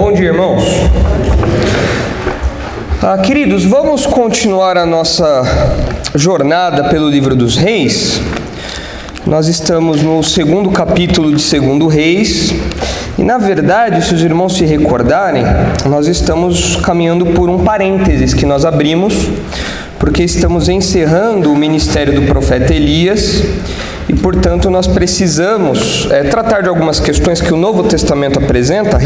Bom dia, irmãos. Queridos, vamos continuar a nossa jornada pelo livro dos Reis. Nós estamos no segundo capítulo de 2 Reis. E, na verdade, se os irmãos se recordarem, nós estamos caminhando por um parênteses que nós abrimos, porque estamos encerrando o ministério do profeta Elias e, portanto, nós precisamos tratar de algumas questões que o Novo Testamento apresenta,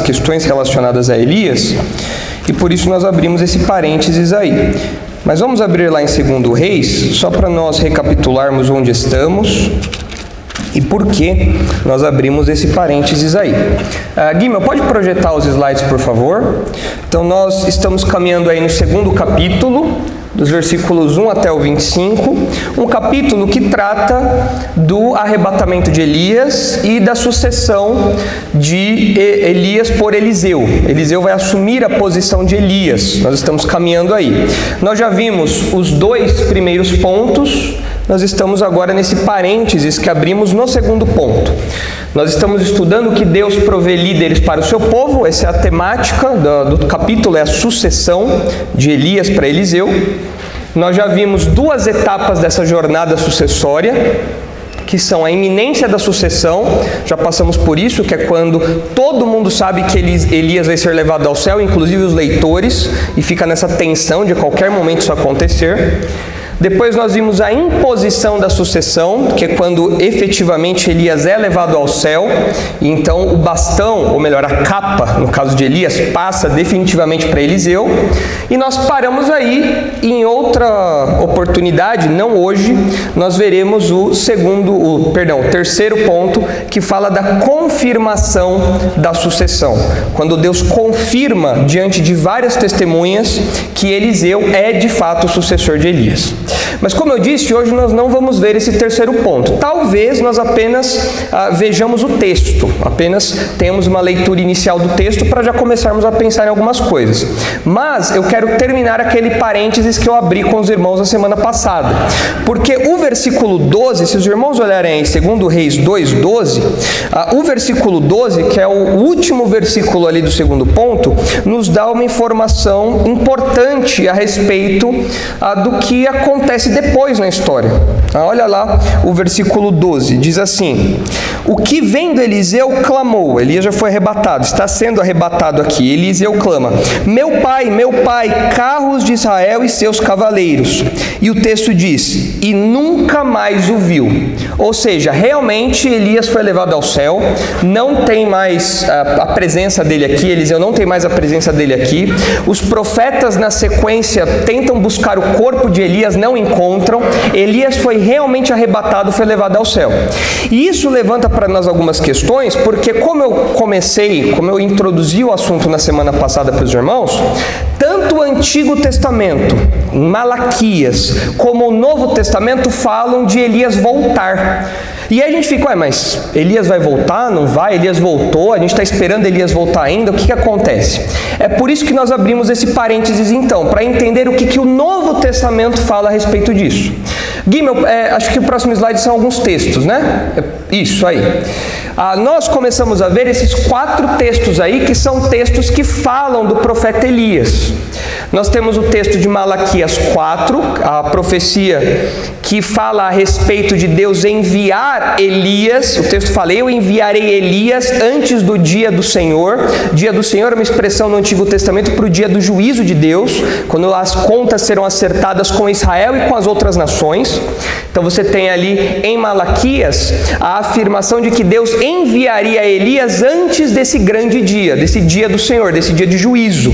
questões relacionadas a Elias, e por isso nós abrimos esse parênteses aí. Mas vamos abrir lá em 2 Reis, só para nós recapitularmos onde estamos e por que nós abrimos esse parênteses aí. Guima, pode projetar os slides, por favor? Então, nós estamos caminhando aí no segundo capítulo, dos versículos 1 até o 25, um capítulo que trata do arrebatamento de Elias e da sucessão de Elias por Eliseu. Eliseu vai assumir a posição de Elias. Nós estamos caminhando aí. Nós já vimos os 2 primeiros pontos, nós estamos agora nesse parênteses que abrimos no segundo ponto. Nós estamos estudando que Deus provê líderes para o seu povo. Essa é a temática do capítulo, é a sucessão de Elias para Eliseu. Nós já vimos 2 etapas dessa jornada sucessória, que são a iminência da sucessão. Já passamos por isso, que é quando todo mundo sabe que Elias vai ser levado ao céu, inclusive os leitores, e fica nessa tensão de a qualquer momento isso acontecer. Depois nós vimos a imposição da sucessão, que é quando efetivamente Elias é levado ao céu, e então o bastão, ou melhor, a capa, no caso de Elias, passa definitivamente para Eliseu. E nós paramos aí, em outra oportunidade, não hoje, nós veremos o terceiro ponto, que fala da confirmação da sucessão. Quando Deus confirma, diante de várias testemunhas, que Eliseu é de fato o sucessor de Elias. Mas como eu disse, hoje nós não vamos ver esse terceiro ponto. Talvez nós apenas vejamos o texto, apenas tenhamos uma leitura inicial do texto para já começarmos a pensar em algumas coisas. Mas eu quero terminar aquele parênteses que eu abri com os irmãos na semana passada. Porque o versículo 12, se os irmãos olharem em 2 Reis 2:12, o versículo 12, que é o último versículo ali do segundo ponto, nos dá uma informação importante a respeito do que acontece depois na história. Olha lá o versículo 12, diz assim: o que vendo Eliseu clamou. Elias já foi arrebatado, está sendo arrebatado aqui. Eliseu clama: meu pai, carros de Israel e seus cavaleiros. E o texto diz: e nunca mais o viu. Ou seja, realmente Elias foi levado ao céu, não tem mais a presença dele aqui, Eliseu não tem mais a presença dele aqui. Os profetas na sequência tentam buscar o corpo de Elias, não encontram. Elias foi realmente arrebatado, foi levado ao céu. E isso levanta para nós algumas questões, porque como eu introduzi o assunto na semana passada para os irmãos, tanto o Antigo Testamento, em Malaquias, como o Novo Testamento falam de Elias voltar. E aí a gente fica, mas Elias vai voltar? Não vai? Elias voltou? A gente está esperando Elias voltar ainda? O que acontece? É por isso que nós abrimos esse parênteses então, para entender o que o Novo Testamento fala a respeito disso. Guima, acho que o próximo slide são alguns textos, né? Isso aí. Nós começamos a ver esses 4 textos aí, que são textos que falam do profeta Elias. Nós temos o texto de Malaquias 4, a profecia que fala a respeito de Deus enviar Elias. O texto fala: eu enviarei Elias antes do dia do Senhor. Dia do Senhor é uma expressão no Antigo Testamento para o dia do juízo de Deus, quando as contas serão acertadas com Israel e com as outras nações. Então você tem ali em Malaquias a afirmação de que Deus enviaria Elias antes desse grande dia, desse dia do Senhor, desse dia de juízo.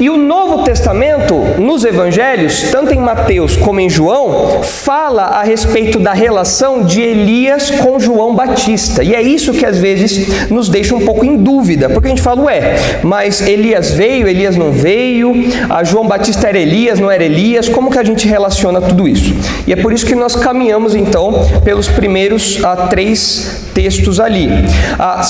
E o Novo Testamento, nos Evangelhos, tanto em Mateus como em João, fala a respeito da relação de Elias com João Batista. E é isso que às vezes nos deixa um pouco em dúvida, porque a gente fala, mas Elias veio, Elias não veio, João Batista era Elias, não era Elias, como que a gente relaciona tudo isso? E é por isso que nós caminhamos então pelos primeiros 3 textos ali.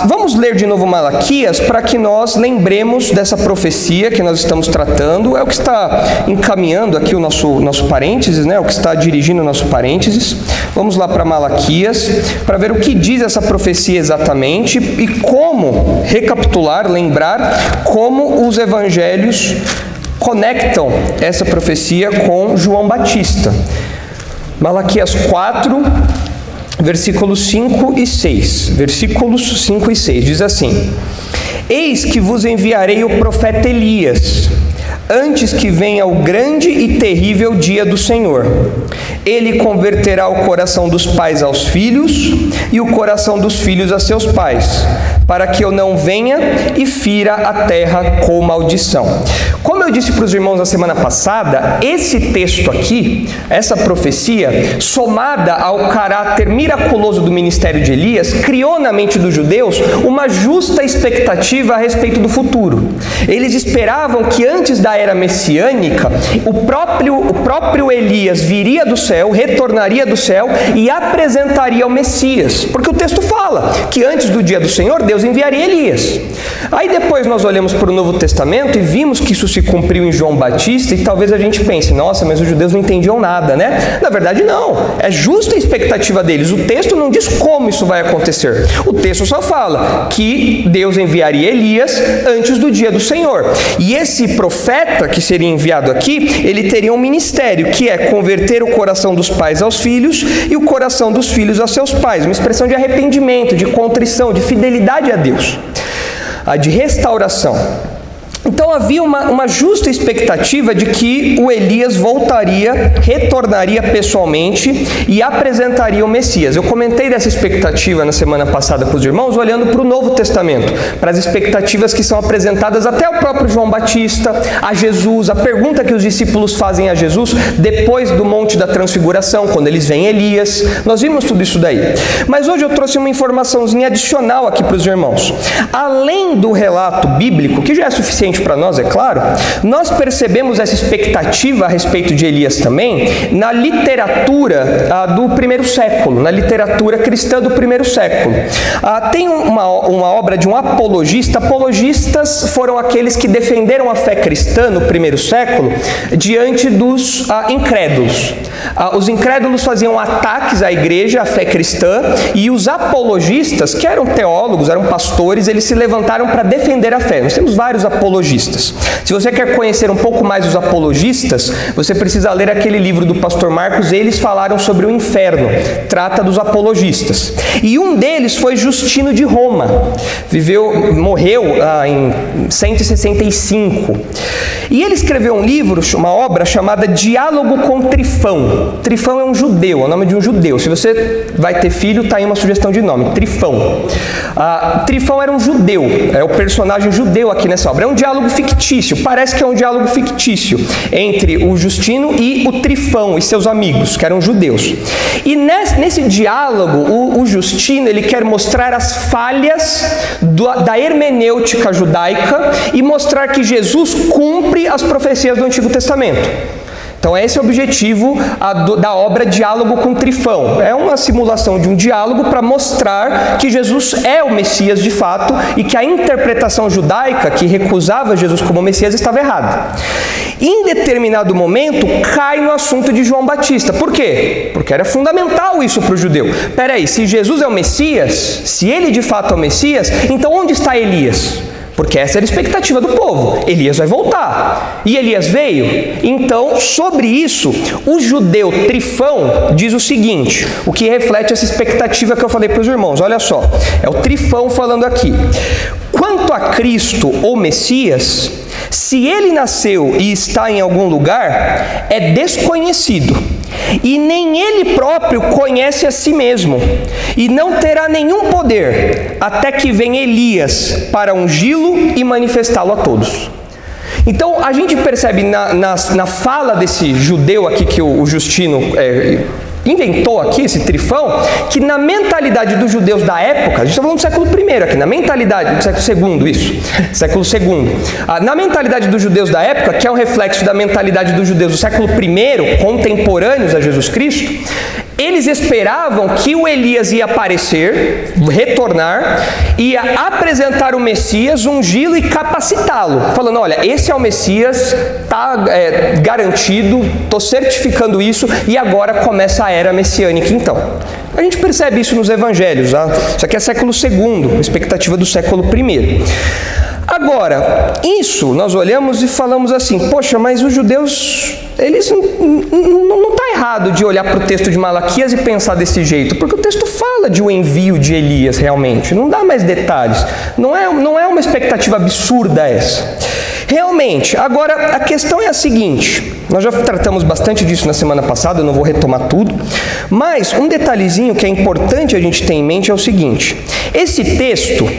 Vamos ler de novo Malaquias para que nós lembremos dessa profecia que nós estamos estamos tratando, é o que está encaminhando aqui o nosso parênteses, né? O que está dirigindo o nosso parênteses. Vamos lá para Malaquias, para ver o que diz essa profecia exatamente e como recapitular, lembrar como os evangelhos conectam essa profecia com João Batista. Malaquias 4, versículos 5 e 6. Versículos 5 e 6 diz assim: Eis que vos enviarei o profeta Elias, antes que venha o grande e terrível dia do Senhor. Ele converterá o coração dos pais aos filhos e o coração dos filhos a seus pais, para que eu não venha e fira a terra com maldição. Como eu disse para os irmãos na semana passada, esse texto aqui, essa profecia, somada ao caráter miraculoso do ministério de Elias, criou na mente dos judeus uma justa expectativa a respeito do futuro. Eles esperavam que antes da era messiânica, o próprio Elias viria do céu, retornaria do céu e apresentaria o Messias, porque o texto fala que antes do dia do Senhor, Deus enviaria Elias. Aí depois nós olhamos para o Novo Testamento e vimos que isso se cumpriu em João Batista, e talvez a gente pense, nossa, mas os judeus não entendiam nada, né? Na verdade não, é justa a expectativa deles. O texto não diz como isso vai acontecer, o texto só fala que Deus enviaria Elias antes do dia do Senhor. E esse profeta que seria enviado aqui, ele teria um ministério, que é converter o coração dos pais aos filhos e o coração dos filhos a seus pais, uma expressão de arrependimento, de contrição, de fidelidade a Deus, de restauração. Então havia uma justa expectativa de que o Elias voltaria, retornaria pessoalmente e apresentaria o Messias. Eu comentei dessa expectativa na semana passada com os irmãos, olhando para o Novo Testamento, para as expectativas que são apresentadas até o próprio João Batista, a Jesus, a pergunta que os discípulos fazem a Jesus depois do Monte da Transfiguração, quando eles veem Elias. Nós vimos tudo isso daí. Mas hoje eu trouxe uma informaçãozinha adicional aqui para os irmãos. Além do relato bíblico, que já é suficiente para nós, é claro, nós percebemos essa expectativa a respeito de Elias também na literatura do primeiro século, na literatura cristã do primeiro século. Tem uma obra de um apologista. Apologistas foram aqueles que defenderam a fé cristã no primeiro século diante dos incrédulos. Os incrédulos faziam ataques à igreja, à fé cristã, e os apologistas, que eram teólogos, eram pastores, eles se levantaram para defender a fé. Nós temos vários apologistas. Se você quer conhecer um pouco mais os apologistas, você precisa ler aquele livro do pastor Marcos. Eles falaram sobre o inferno, trata dos apologistas. E um deles foi Justino de Roma, morreu em 165. E ele escreveu um livro, uma obra chamada Diálogo com Trifão. Trifão é um judeu, é o nome de um judeu. Se você vai ter filho, está aí uma sugestão de nome, Trifão. Trifão era um judeu, é o personagem judeu aqui nessa obra. É um diálogo fictício, parece que é um diálogo fictício entre o Justino e o Trifão e seus amigos, que eram judeus. E nesse diálogo, o Justino, ele quer mostrar as falhas da hermenêutica judaica e mostrar que Jesus cumpre as profecias do Antigo Testamento. Então esse é o objetivo da obra Diálogo com Trifão. É uma simulação de um diálogo para mostrar que Jesus é o Messias de fato e que a interpretação judaica que recusava Jesus como Messias estava errada. Em determinado momento cai no assunto de João Batista. Por quê? Porque era fundamental isso para o judeu. Peraí, se Jesus é o Messias, se ele de fato é o Messias, então onde está Elias? Porque essa era a expectativa do povo. Elias vai voltar. E Elias veio. Então, sobre isso, o judeu Trifão diz o seguinte, o que reflete essa expectativa que eu falei para os irmãos. Olha só, é o Trifão falando aqui. Quanto a Cristo ou Messias, se ele nasceu e está em algum lugar, é desconhecido. E nem ele próprio conhece a si mesmo, e não terá nenhum poder, até que venha Elias para ungí-lo e manifestá-lo a todos. Então a gente percebe na fala desse judeu aqui que o Justino inventou aqui, esse Trifão, que na mentalidade dos judeus da época, a gente está falando do século I aqui, na mentalidade do século II, século II, na mentalidade dos judeus da época, que é um reflexo da mentalidade dos judeus do século I, contemporâneos a Jesus Cristo, Eles esperavam que o Elias ia aparecer, retornar, ia apresentar o Messias, ungí-lo e capacitá-lo, falando: olha, esse é o Messias, está garantido, estou certificando isso, e agora começa a era messiânica então. A gente percebe isso nos evangelhos, tá? Isso aqui é século II, expectativa do século I. Agora, isso nós olhamos e falamos assim: poxa, mas os judeus, eles não está errado de olhar para o texto de Malaquias e pensar desse jeito, porque o texto fala de um envio de Elias realmente, não dá mais detalhes, não é uma expectativa absurda essa. Realmente, agora a questão é a seguinte, nós já tratamos bastante disso na semana passada, eu não vou retomar tudo, mas um detalhezinho que é importante a gente ter em mente é o seguinte: esse texto,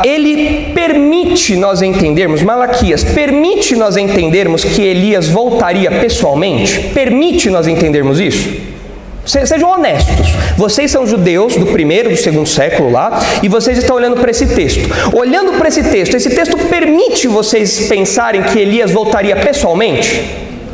ele permite nós entendermos, Malaquias permite nós entendermos que Elias voltaria pessoalmente? Permite nós entendermos isso? Sejam honestos, vocês são judeus do primeiro, do segundo século lá, e vocês estão olhando para esse texto. Olhando para esse texto permite vocês pensarem que Elias voltaria pessoalmente?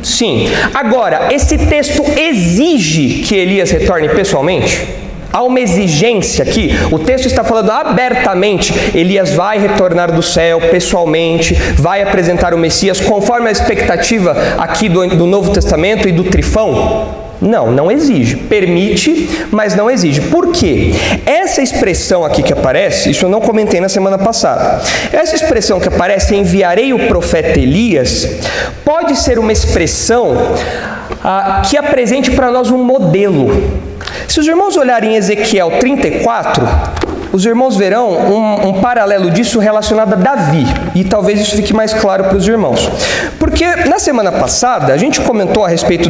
Sim. Agora, esse texto exige que Elias retorne pessoalmente? Há uma exigência aqui, o texto está falando abertamente: Elias vai retornar do céu pessoalmente, vai apresentar o Messias, conforme a expectativa aqui do Novo Testamento e do Trifão? Não exige. Permite, mas não exige. Por quê? Essa expressão aqui que aparece, isso eu não comentei na semana passada, essa expressão que aparece, enviarei o profeta Elias, pode ser uma expressão que apresente para nós um modelo. Se os irmãos olharem Ezequiel 34, os irmãos verão um paralelo disso relacionado a Davi, e talvez isso fique mais claro para os irmãos. Porque na semana passada a gente comentou a respeito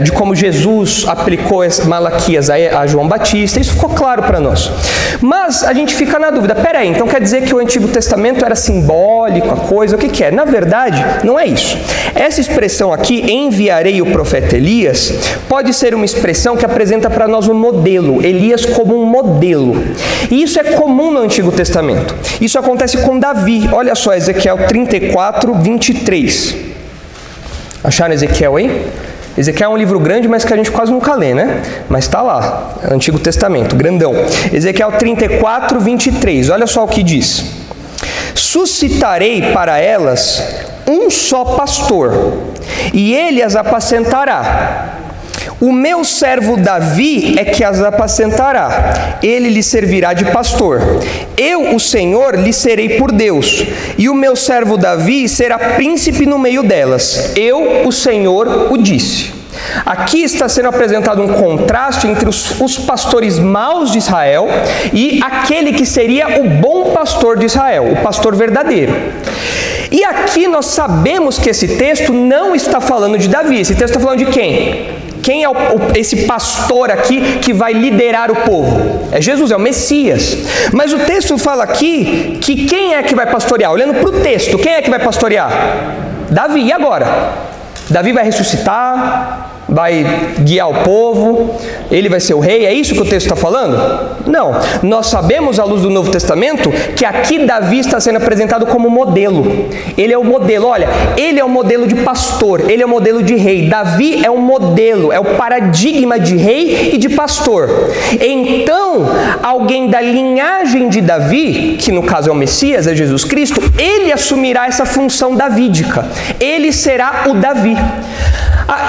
de como Jesus aplicou Malaquias a João Batista, isso ficou claro para nós. Mas a gente fica na dúvida: peraí, então quer dizer que o Antigo Testamento era simbólico, a coisa, o que é? Na verdade, não é isso. Essa expressão aqui, enviarei o profeta Elias, pode ser uma expressão que apresenta para nós um modelo, Elias como um modelo. E isso é comum no Antigo Testamento. Isso acontece com Davi. Olha só, Ezequiel 34, 23. Acharam Ezequiel aí? Ezequiel é um livro grande, mas que a gente quase nunca lê, né? Mas está lá, Antigo Testamento, grandão. Ezequiel 34, 23. Olha só o que diz: suscitarei para elas um só pastor, e ele as apacentará. O meu servo Davi é que as apacentará, ele lhe servirá de pastor. Eu, o Senhor, lhe serei por Deus, e o meu servo Davi será príncipe no meio delas. Eu, o Senhor, o disse. Aqui está sendo apresentado um contraste entre os pastores maus de Israel e aquele que seria o bom pastor de Israel, o pastor verdadeiro. E aqui nós sabemos que esse texto não está falando de Davi, esse texto está falando de quem? Quem é esse pastor aqui que vai liderar o povo? É Jesus, é o Messias. Mas o texto fala aqui que quem é que vai pastorear? Olhando para o texto, quem é que vai pastorear? Davi. E agora? Davi vai ressuscitar? Vai guiar o povo? Ele vai ser o rei? É isso que o texto está falando? Não. Nós sabemos, à luz do Novo Testamento, que aqui Davi está sendo apresentado como modelo. Ele é o modelo, olha, ele é o modelo de pastor, ele é o modelo de rei. Davi é um modelo, é o paradigma de rei e de pastor. Então, alguém da linhagem de Davi, que no caso é o Messias, é Jesus Cristo, ele assumirá essa função davídica. Ele será o Davi.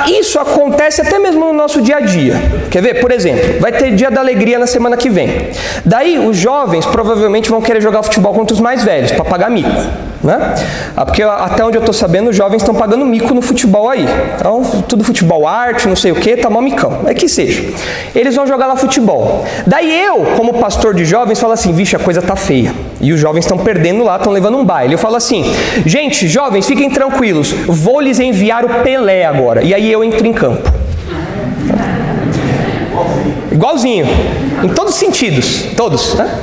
Isso acontece até mesmo no nosso dia a dia. Quer ver? Por exemplo, vai ter dia da alegria na semana que vem. Daí os jovens provavelmente vão querer jogar futebol contra os mais velhos, para pagar mico, né? Porque até onde eu estou sabendo, os jovens estão pagando mico no futebol aí. Então, tudo futebol arte, não sei o que, tá mó micão. É que seja. Eles vão jogar lá futebol. Daí eu, como pastor de jovens, falo assim: vixe, a coisa tá feia. E os jovens estão perdendo lá, estão levando um baile. Eu falo assim: gente, jovens, fiquem tranquilos, vou lhes enviar o Pelé agora. E aí eu entro em campo. Igualzinho. Em todos os sentidos. Todos, né?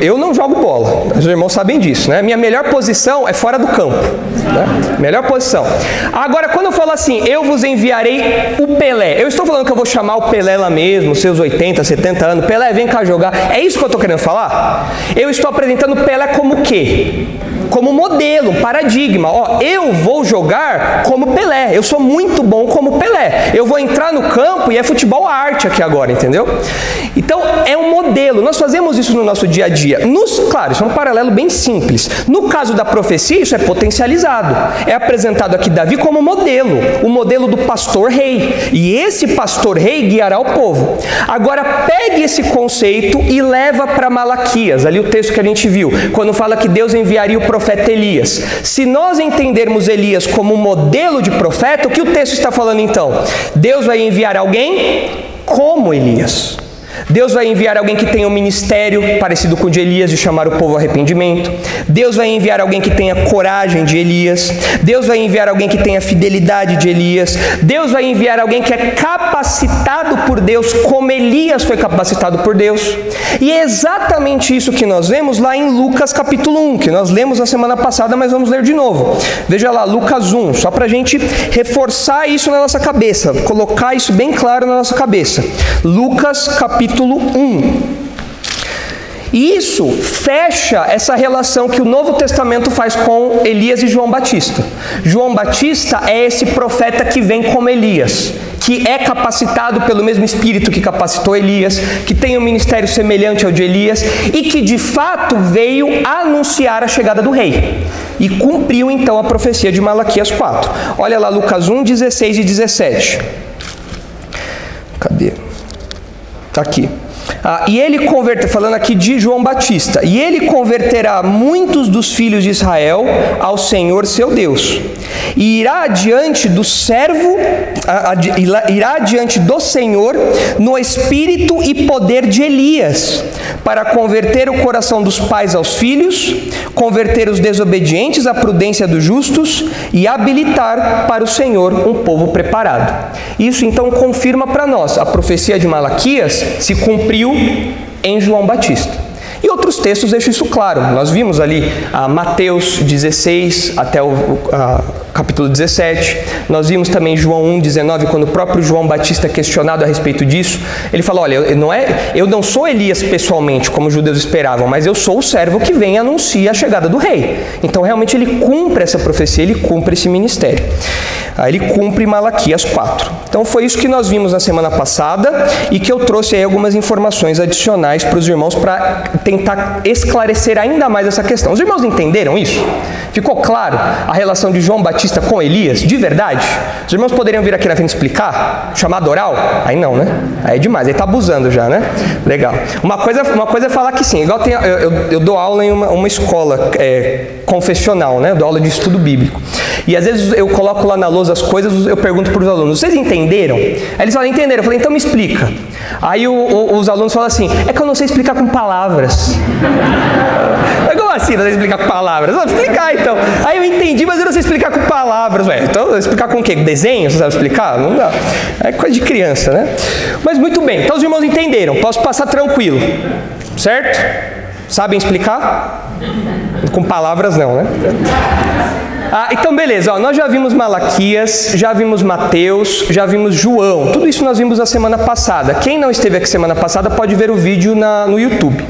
Eu não jogo bola, os irmãos sabem disso, né? Minha melhor posição é fora do campo, né? Melhor posição. Agora, quando eu falo assim, eu vos enviarei o Pelé, eu estou falando que eu vou chamar o Pelé lá mesmo, seus 80, 70 anos, Pelé, vem cá jogar, é isso que eu estou querendo falar? Eu estou apresentando o Pelé como o quê? como modelo, um paradigma. Ó, eu vou jogar como Pelé, eu sou muito bom como Pelé. Eu vou entrar no campo e é futebol arte aqui agora, entendeu? Então, é um modelo. Nós fazemos isso no nosso dia a dia. Claro, isso é um paralelo bem simples. No caso da profecia, isso é potencializado. É apresentado aqui Davi como modelo, o modelo do pastor rei. E esse pastor rei guiará o povo. Agora, pegue esse conceito e leva para Malaquias, ali o texto que a gente viu, quando fala que Deus enviaria o profeta Elias. Se nós entendermos Elias como um modelo de profeta, o que o texto está falando então? Deus vai enviar alguém como Elias. Deus vai enviar alguém que tenha um ministério parecido com o de Elias, de chamar o povo ao arrependimento. Deus vai enviar alguém que tenha coragem de Elias. Deus vai enviar alguém que tenha fidelidade de Elias. Deus vai enviar alguém que é capacitado por Deus, como Elias foi capacitado por Deus. E é exatamente isso que nós vemos lá em Lucas capítulo 1, que nós lemos na semana passada, mas vamos ler de novo. Veja lá, Lucas 1, só para a gente reforçar isso na nossa cabeça, colocar isso bem claro na nossa cabeça. Lucas capítulo 1. E isso fecha essa relação que o Novo Testamento faz com Elias e João Batista. João Batista é esse profeta que vem como Elias, que é capacitado pelo mesmo Espírito que capacitou Elias, que tem um ministério semelhante ao de Elias e que de fato veio anunciar a chegada do rei. E cumpriu então a profecia de Malaquias 4. Olha lá Lucas 1, 16 e 17. Cadê? Está aqui. E ele falando aqui de João Batista, e ele converterá muitos dos filhos de Israel ao Senhor seu Deus, e irá diante do Senhor no espírito e poder de Elias, para converter o coração dos pais aos filhos, converter os desobedientes à prudência dos justos e habilitar para o Senhor um povo preparado. Isso então confirma para nós, a profecia de Malaquias se cumpriu em João Batista. E outros textos deixam isso claro. Nós vimos ali Mateus 16 até o capítulo 17. Nós vimos também João 1, 19, quando o próprio João Batista é questionado a respeito disso. Ele fala, olha, eu não sou Elias pessoalmente, como os judeus esperavam, mas eu sou o servo que vem e anuncia a chegada do rei. Então, realmente, ele cumpre essa profecia, ele cumpre esse ministério. Ele cumpre Malaquias 4. Então, foi isso que nós vimos na semana passada e que eu trouxe aí algumas informações adicionais para os irmãos para tentar esclarecer ainda mais essa questão. Os irmãos entenderam isso? Ficou claro a relação de João Batista com Elias? De verdade? Os irmãos poderiam vir aqui na frente explicar? Chamada oral? Aí não, né? Aí é demais, aí está abusando já, né? Legal. Uma coisa é falar que sim. Igual eu dou aula em uma escola confessional, né? Eu dou aula de estudo bíblico. E às vezes eu coloco lá na lousa as coisas, eu pergunto para os alunos, vocês entenderam? Aí eles falam, entenderam. Eu falei, então me explica. Aí os alunos falam assim, é que eu não sei explicar com palavras. Como assim, não sei explicar com palavras? Vou explicar então. Aí eu entendi, mas eu não sei explicar com palavras. Ué, então, explicar com o quê? Com desenho? Você sabe explicar? Não dá. É coisa de criança, né? Mas muito bem, então os irmãos entenderam. Posso passar tranquilo. Certo? Sabem explicar? Com palavras não, né? Então beleza, nós já vimos Malaquias, já vimos Mateus, já vimos João, tudo isso nós vimos na semana passada. Quem não esteve aqui semana passada pode ver o vídeo no YouTube.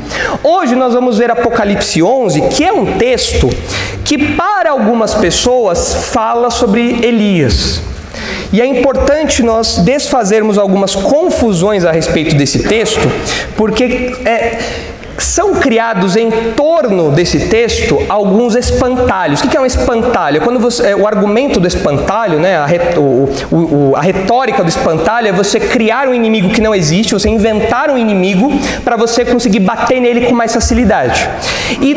Hoje nós vamos ver Apocalipse 11, que é um texto que para algumas pessoas fala sobre Elias. E é importante nós desfazermos algumas confusões a respeito desse texto, porque são criados em torno desse texto alguns espantalhos. O que é um espantalho? Quando o argumento do espantalho, né, a retórica do espantalho é você criar um inimigo que não existe, você inventar um inimigo para você conseguir bater nele com mais facilidade. E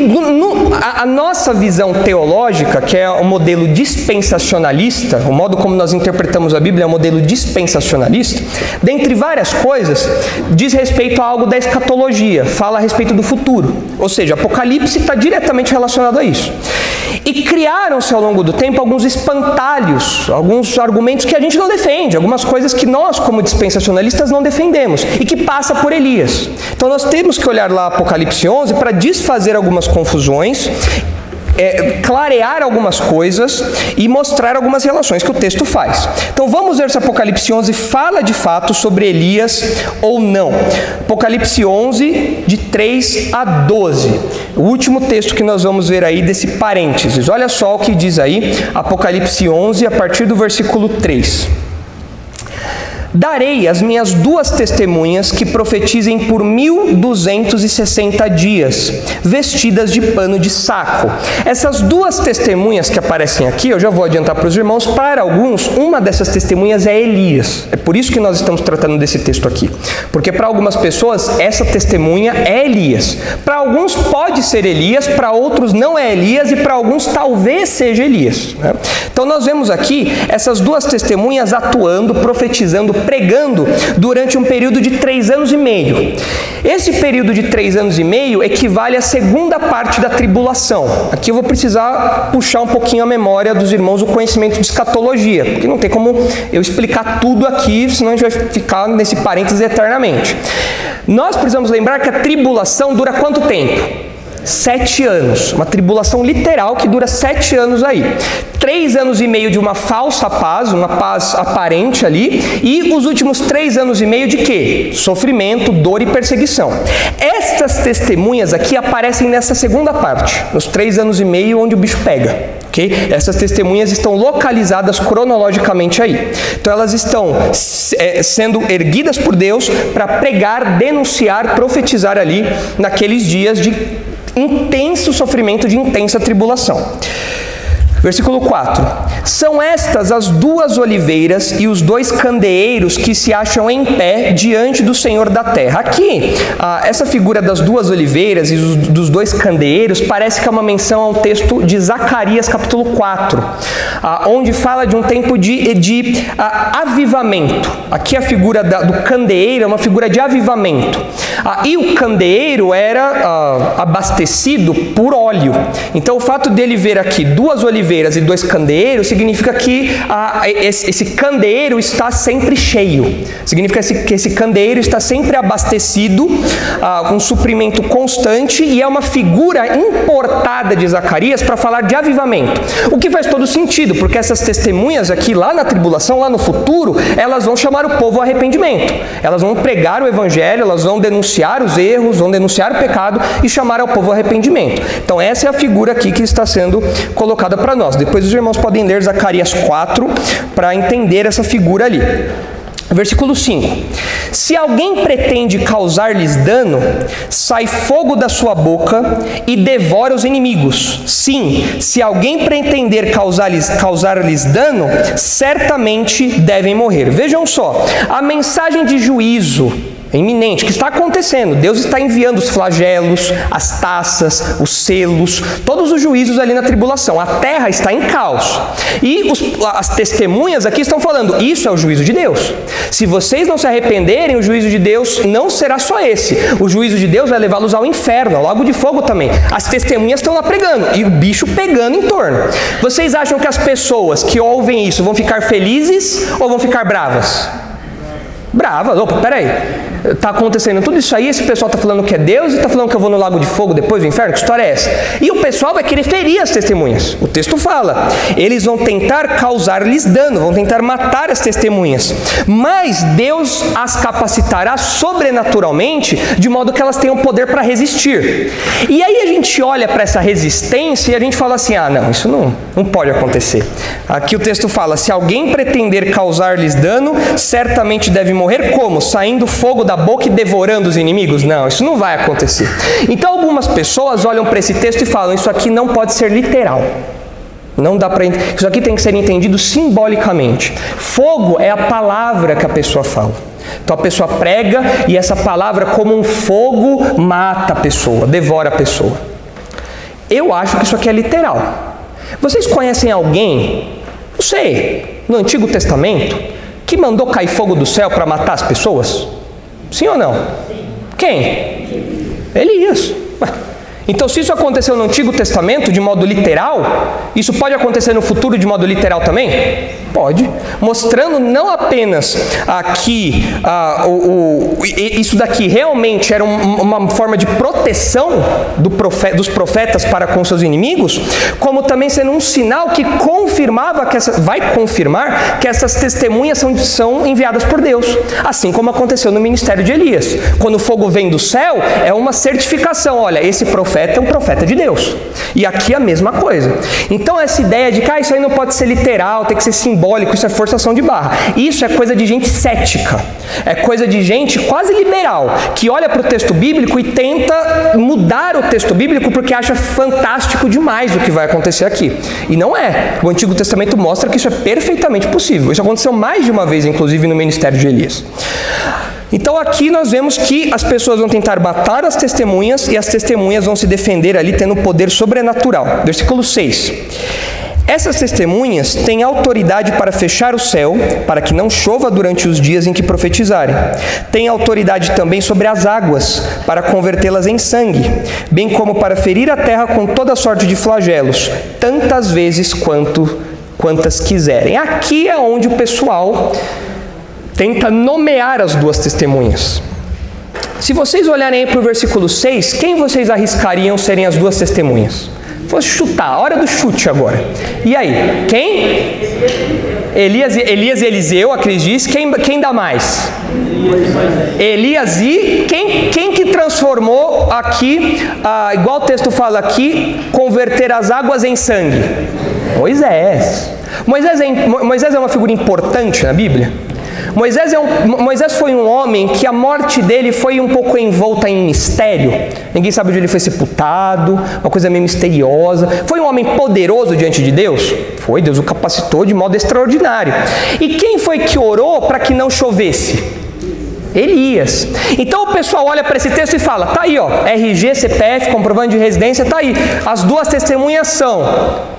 a nossa visão teológica, que é o modelo dispensacionalista, o modo como nós interpretamos a Bíblia é um modelo dispensacionalista, dentre várias coisas, diz respeito a algo da escatologia, fala a respeito do futuro, ou seja, Apocalipse está diretamente relacionado a isso. E criaram-se ao longo do tempo alguns espantalhos, alguns argumentos que a gente não defende, algumas coisas que nós, como dispensacionalistas, não defendemos, e que passa por Elias. Então nós temos que olhar lá Apocalipse 11 para desfazer algumas confusões clarear algumas coisas e mostrar algumas relações que o texto faz. Então vamos ver se Apocalipse 11 fala de fato sobre Elias ou não. Apocalipse 11, de 3 a 12. O último texto que nós vamos ver aí desse parênteses. Olha só o que diz aí, Apocalipse 11, a partir do versículo 3. Darei as minhas 2 testemunhas que profetizem por 1260 dias, vestidas de pano de saco. Essas 2 testemunhas que aparecem aqui, eu já vou adiantar para os irmãos, para alguns, uma dessas testemunhas é Elias. É por isso que nós estamos tratando desse texto aqui. Porque para algumas pessoas, essa testemunha é Elias. Para alguns pode ser Elias, para outros não é Elias e para alguns talvez seja Elias, né? Então nós vemos aqui essas 2 testemunhas atuando, profetizando, pregando durante um período de 3 anos e meio. Esse período de 3 anos e meio equivale à segunda parte da tribulação. Aqui eu vou precisar puxar um pouquinho a memória dos irmãos o conhecimento de escatologia, porque não tem como eu explicar tudo aqui, senão a gente vai ficar nesse parênteses eternamente. Nós precisamos lembrar que a tribulação dura quanto tempo? 7 anos, uma tribulação literal que dura 7 anos aí. 3 anos e meio de uma falsa paz, uma paz aparente ali, e os últimos 3 anos e meio de quê? Sofrimento, dor e perseguição. Estas testemunhas aqui aparecem nessa segunda parte, nos 3 anos e meio onde o bicho pega. Okay? Essas testemunhas estão localizadas cronologicamente aí. Então elas estão sendo erguidas por Deus para pregar, denunciar, profetizar ali naqueles dias de intenso sofrimento, de intensa tribulação. Versículo 4. São estas as 2 oliveiras e os 2 candeeiros que se acham em pé diante do Senhor da terra. Aqui, essa figura das 2 oliveiras e dos 2 candeeiros parece que é uma menção ao texto de Zacarias capítulo 4, onde fala de um tempo de avivamento. Aqui a figura do candeeiro é uma figura de avivamento. E o candeeiro era abastecido por óleo. Então o fato dele ver aqui 2 oliveiras e 2 candeeiros significa que esse candeeiro está sempre cheio. Significa que esse candeeiro está sempre abastecido, um suprimento constante, e é uma figura importada de Zacarias para falar de avivamento. O que faz todo sentido, porque essas testemunhas aqui, lá na tribulação, lá no futuro, elas vão chamar o povo ao arrependimento. Elas vão pregar o evangelho, elas vão denunciar os erros, vão denunciar o pecado e chamar ao povo ao arrependimento. Então essa é a figura aqui que está sendo colocada para nós. Depois os irmãos podem ler Zacarias 4 para entender essa figura ali. Versículo 5. Se alguém pretende causar-lhes dano, sai fogo da sua boca e devora os inimigos. Sim, se alguém pretender causar-lhes dano, certamente devem morrer. Vejam só, a mensagem de juízo iminente, que está acontecendo. Deus está enviando os flagelos, as taças, os selos, todos os juízos ali na tribulação. A terra está em caos. E as testemunhas aqui estão falando, isso é o juízo de Deus. Se vocês não se arrependerem, o juízo de Deus não será só esse. O juízo de Deus vai levá-los ao inferno, ao lago de fogo também. As testemunhas estão lá pregando, e o bicho pegando em torno. Vocês acham que as pessoas que ouvem isso vão ficar felizes ou vão ficar bravas? Bravas. Opa, peraí. Está acontecendo tudo isso aí, esse pessoal está falando que é Deus e está falando que eu vou no lago de fogo depois do inferno? Que história é essa? E o pessoal vai querer ferir as testemunhas. O texto fala, eles vão tentar causar-lhes dano, vão tentar matar as testemunhas. Mas Deus as capacitará sobrenaturalmente, de modo que elas tenham poder para resistir. E aí a gente olha para essa resistência e a gente fala assim, não, isso não pode acontecer. Aqui o texto fala, se alguém pretender causar-lhes dano, certamente deve morrer. Como? Saindo fogo da boca e devorando os inimigos? Não, isso não vai acontecer. Então algumas pessoas olham para esse texto e falam, isso aqui não pode ser literal. Não dá para, isso aqui tem que ser entendido simbolicamente. Fogo é a palavra que a pessoa fala. Então a pessoa prega e essa palavra, como um fogo, mata a pessoa, devora a pessoa. Eu acho que isso aqui é literal. Vocês conhecem alguém, não sei, no Antigo Testamento, que mandou cair fogo do céu para matar as pessoas? Sim ou não? Sim. Quem? Elias. Então, se isso aconteceu no Antigo Testamento de modo literal, isso pode acontecer no futuro de modo literal também? Pode. Mostrando não apenas que isso daqui realmente era uma forma de proteção dos profetas para com seus inimigos, como também sendo um sinal que vai confirmar que essas testemunhas são enviadas por Deus. Assim como aconteceu no ministério de Elias. Quando o fogo vem do céu, é uma certificação. Olha, esse profeta é um profeta de Deus. E aqui a mesma coisa. Então essa ideia de que isso aí não pode ser literal, tem que ser simbólico, isso é forçação de barra. Isso é coisa de gente cética. É coisa de gente quase liberal, que olha para o texto bíblico e tenta mudar o texto bíblico porque acha fantástico demais o que vai acontecer aqui. E não é. O Antigo Testamento mostra que isso é perfeitamente possível. Isso aconteceu mais de uma vez, inclusive, no ministério de Elias. Então aqui nós vemos que as pessoas vão tentar matar as testemunhas e as testemunhas vão se defender ali tendo poder sobrenatural. Versículo 6. Essas testemunhas têm autoridade para fechar o céu, para que não chova durante os dias em que profetizarem. Têm autoridade também sobre as águas, para convertê-las em sangue, bem como para ferir a terra com toda sorte de flagelos, tantas vezes quantas quiserem. Aqui é onde o pessoal tenta nomear as duas testemunhas. Se vocês olharem aí para o versículo 6, quem vocês arriscariam serem as duas testemunhas? Vou chutar, hora do chute agora. E aí, quem? Elias e Eliseu, a Cris diz. Quem dá mais? Elias e quem que transformou aqui, igual o texto fala aqui, converter as águas em sangue? Moisés. Moisés é uma figura importante na Bíblia. Moisés foi um homem que a morte dele foi um pouco envolta em mistério. Ninguém sabe onde ele foi sepultado, uma coisa meio misteriosa. Foi um homem poderoso diante de Deus? Foi, Deus o capacitou de modo extraordinário. E quem foi que orou para que não chovesse? Elias. Então o pessoal olha para esse texto e fala, tá aí ó, RG, CPF, comprovante de residência, tá aí. As duas testemunhas são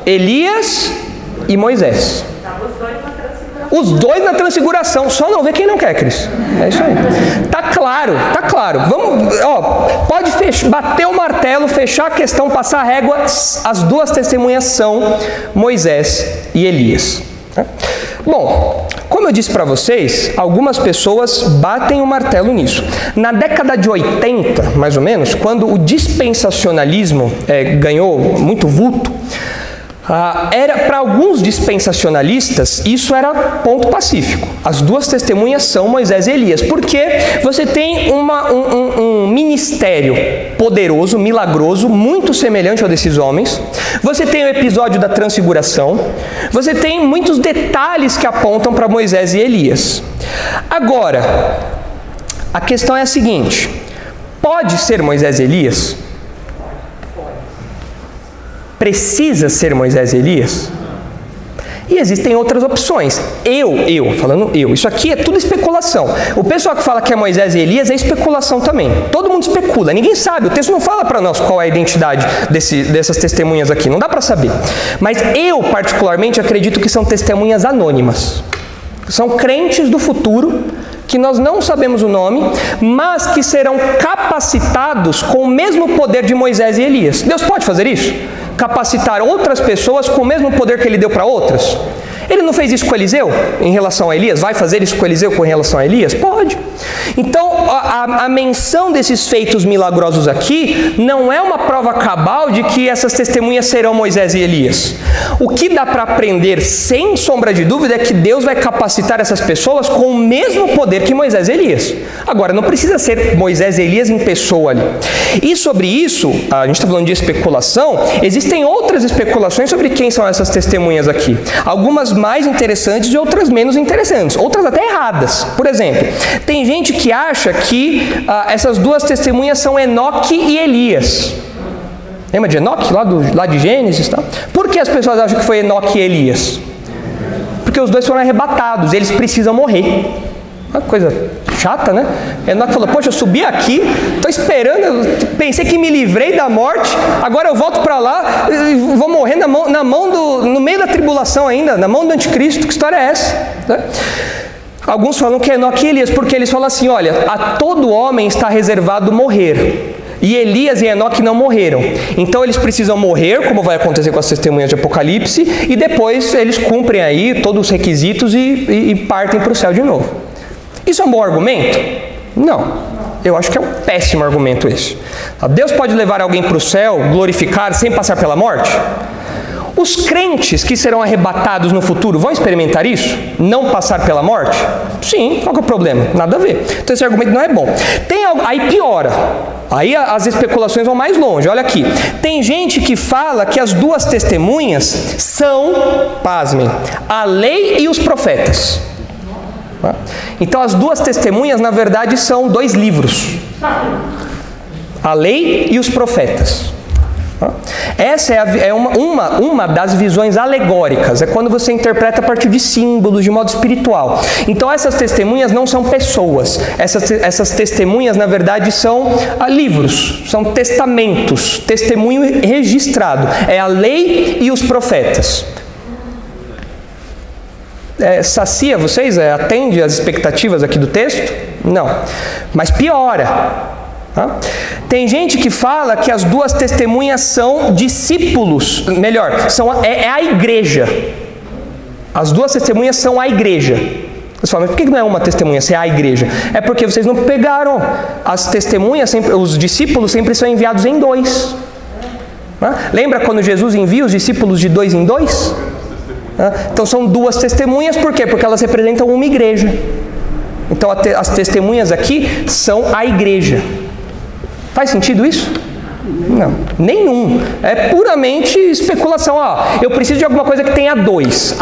Elias e Moisés. Os dois na transfiguração, só não vê quem não quer, Cris. É isso aí. Tá claro. Vamos, pode bater o martelo, fechar a questão, passar a régua. As duas testemunhas são Moisés e Elias. Bom, como eu disse para vocês, algumas pessoas batem o martelo nisso. Na década de 80, mais ou menos, quando o dispensacionalismo ganhou muito vulto, para alguns dispensacionalistas, isso era ponto pacífico. As duas testemunhas são Moisés e Elias, porque você tem um ministério poderoso, milagroso, muito semelhante ao desses homens. Você tem o episódio da transfiguração. Você tem muitos detalhes que apontam para Moisés e Elias. Agora, a questão é a seguinte: pode ser Moisés e Elias? Precisa ser Moisés e Elias? E existem outras opções. Isso aqui é tudo especulação. O pessoal que fala que é Moisés e Elias é especulação também. Todo mundo especula, ninguém sabe. O texto não fala para nós qual é a identidade dessas testemunhas aqui, não dá para saber. Mas eu, particularmente, acredito que são testemunhas anônimas. São crentes do futuro, que nós não sabemos o nome, mas que serão capacitados com o mesmo poder de Moisés e Elias. Deus pode fazer isso? Capacitar outras pessoas com o mesmo poder que ele deu para outras? Ele não fez isso com Eliseu em relação a Elias? Vai fazer isso com Eliseu com relação a Elias? Pode. Então, a menção desses feitos milagrosos aqui não é uma prova cabal de que essas testemunhas serão Moisés e Elias. O que dá para aprender sem sombra de dúvida é que Deus vai capacitar essas pessoas com o mesmo poder que Moisés e Elias. Agora, não precisa ser Moisés e Elias em pessoa ali. E sobre isso, a gente está falando de especulação, existem outras especulações sobre quem são essas testemunhas aqui. Algumas mais interessantes e outras menos interessantes, outras até erradas. Por exemplo, tem gente que acha que essas duas testemunhas são Enoque e Elias. Lembra de Enoque, lá de Gênesis? Tá? Por que as pessoas acham que foi Enoque e Elias? Porque os dois foram arrebatados, eles precisam morrer. Uma coisa chata, né? Enoque falou, poxa, eu subi aqui, estou esperando, pensei que me livrei da morte, agora eu volto para lá e vou morrer no meio da tribulação ainda, na mão do anticristo. Que história é essa? Né? Alguns falam que é Enoque e Elias, porque eles falam assim, olha, a todo homem está reservado morrer. E Elias e Enoque não morreram. Então eles precisam morrer, como vai acontecer com as testemunhas de Apocalipse, e depois eles cumprem aí todos os requisitos e partem para o céu de novo. Isso é um bom argumento? Não. Eu acho que é um péssimo argumento esse. Deus pode levar alguém para o céu, glorificar, sem passar pela morte? Os crentes que serão arrebatados no futuro vão experimentar isso? Não passar pela morte? Sim, qual que é o problema? Nada a ver. Então esse argumento não é bom. Tem algo, aí piora. Aí as especulações vão mais longe. Olha aqui. Tem gente que fala que as duas testemunhas são, pasmem, a lei e os profetas. Então as duas testemunhas, na verdade, são dois livros. A lei e os profetas. Essa é uma das visões alegóricas, é quando você interpreta a partir de símbolos, de modo espiritual. Então essas testemunhas não são pessoas, essas testemunhas na verdade são livros, são testamentos, testemunho registrado, é a lei e os profetas. Sacia vocês? Atende às expectativas aqui do texto? Não, mas piora. Tem gente que fala que as duas testemunhas são discípulos, melhor, é a igreja. As duas testemunhas são a igreja. Você fala, mas por que não é uma testemunha se é a igreja? É porque vocês não pegaram. As testemunhas, os discípulos sempre são enviados em dois. Lembra quando Jesus envia os discípulos de dois em dois? Então são duas testemunhas, por quê? Porque elas representam uma igreja. Então as testemunhas aqui são a igreja. Faz sentido isso? Não, nenhum. É puramente especulação. Eu preciso de alguma coisa que tenha dois.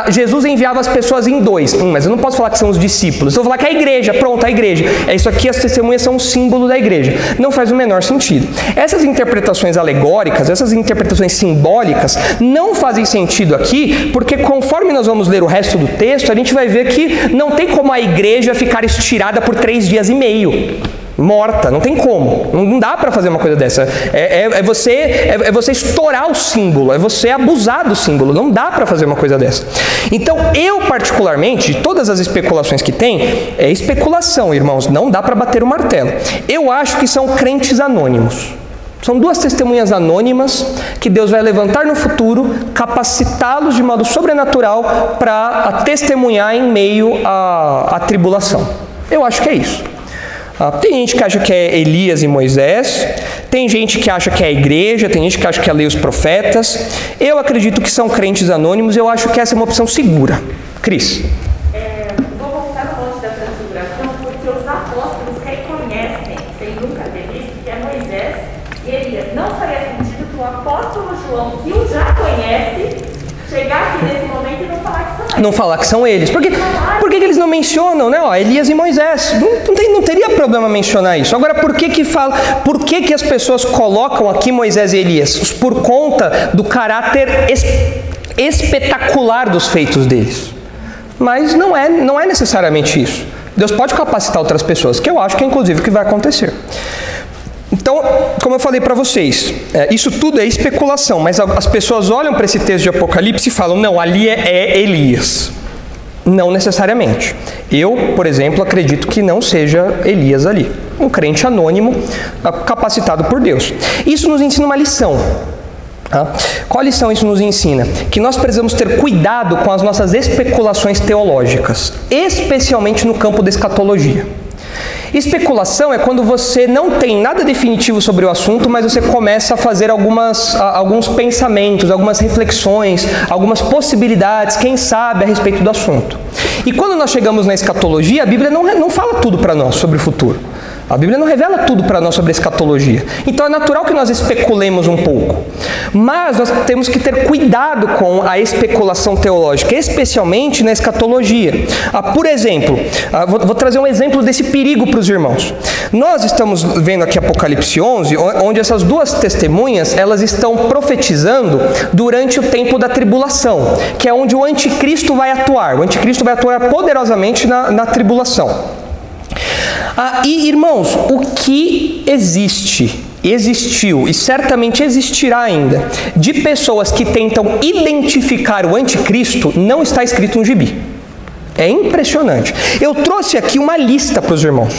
Jesus enviava as pessoas em dois. Mas eu não posso falar que são os discípulos. Eu vou falar que é a igreja. Pronto, a igreja. É isso aqui, as testemunhas são um símbolo da igreja. Não faz o menor sentido. Essas interpretações alegóricas, essas interpretações simbólicas, não fazem sentido aqui, porque conforme nós vamos ler o resto do texto, a gente vai ver que não tem como a igreja ficar estirada por 3 dias e meio. Morta, não tem como, não dá para fazer uma coisa dessa. É você estourar o símbolo, é você abusar do símbolo, não dá para fazer uma coisa dessa. Então eu particularmente, de todas as especulações que tem, é especulação, irmãos, não dá para bater o martelo. Eu acho que são crentes anônimos. São duas testemunhas anônimas que Deus vai levantar no futuro, capacitá-los de modo sobrenatural para testemunhar em meio à tribulação. Eu acho que é isso. Tem gente que acha que é Elias e Moisés, tem gente que acha que é a igreja, tem gente que acha que é a lei e os profetas. Eu acredito que são crentes anônimos, eu acho que essa é uma opção segura. Cris? Vou voltar no ponto da transfiguração, porque os apóstolos reconhecem, sem nunca ter visto, que é Moisés e Elias. Não faria sentido que o apóstolo João, que o já conhece, chegar aqui nesse momento e não falar que são eles. Não falar que são eles. Por que eles não mencionam, né? Elias e Moisés. Não teria problema mencionar isso. Agora, por que as pessoas colocam aqui Moisés e Elias? Por conta do caráter espetacular dos feitos deles. Mas não é necessariamente isso. Deus pode capacitar outras pessoas, que eu acho que é inclusive o que vai acontecer. Então, como eu falei para vocês, isso tudo é especulação, mas as pessoas olham para esse texto de Apocalipse e falam, não, ali é Elias. Não necessariamente. Eu, por exemplo, acredito que não seja Elias ali. Um crente anônimo, capacitado por Deus. Isso nos ensina uma lição. Qual lição isso nos ensina? Que nós precisamos ter cuidado com as nossas especulações teológicas, especialmente no campo da escatologia. Especulação é quando você não tem nada definitivo sobre o assunto, mas você começa a fazer alguns pensamentos, algumas reflexões, algumas possibilidades, quem sabe, a respeito do assunto. E quando nós chegamos na escatologia, a Bíblia não fala tudo para nós sobre o futuro. A Bíblia não revela tudo para nós sobre a escatologia. Então é natural que nós especulemos um pouco. Mas nós temos que ter cuidado com a especulação teológica, especialmente na escatologia. Por exemplo, vou trazer um exemplo desse perigo para os irmãos. Nós estamos vendo aqui Apocalipse 11, onde essas duas testemunhas, elas estão profetizando durante o tempo da tribulação, que é onde o anticristo vai atuar. O anticristo vai atuar poderosamente na tribulação. E irmãos, o que existiu e certamente existirá ainda de pessoas que tentam identificar o anticristo não está escrito no gibi. É impressionante. Eu trouxe aqui uma lista para os irmãos.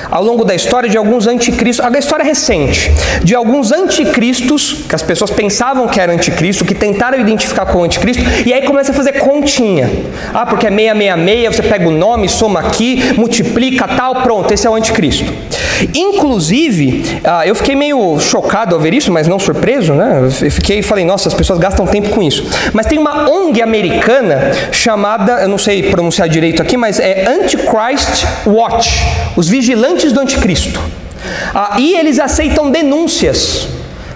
ao longo da história de alguns anticristos, a história recente, de alguns anticristos, que as pessoas pensavam que era anticristo, que tentaram identificar com o anticristo, e aí começa a fazer continha. Porque é 666, você pega o nome, soma aqui, multiplica, tal, pronto, esse é o anticristo. Inclusive, eu fiquei meio chocado ao ver isso, mas não surpreso, né? Eu falei, nossa, as pessoas gastam tempo com isso. Mas tem uma ONG americana chamada, eu não sei pronunciar direito aqui, mas é Antichrist Watch, os vigilantes do anticristo. E eles aceitam denúncias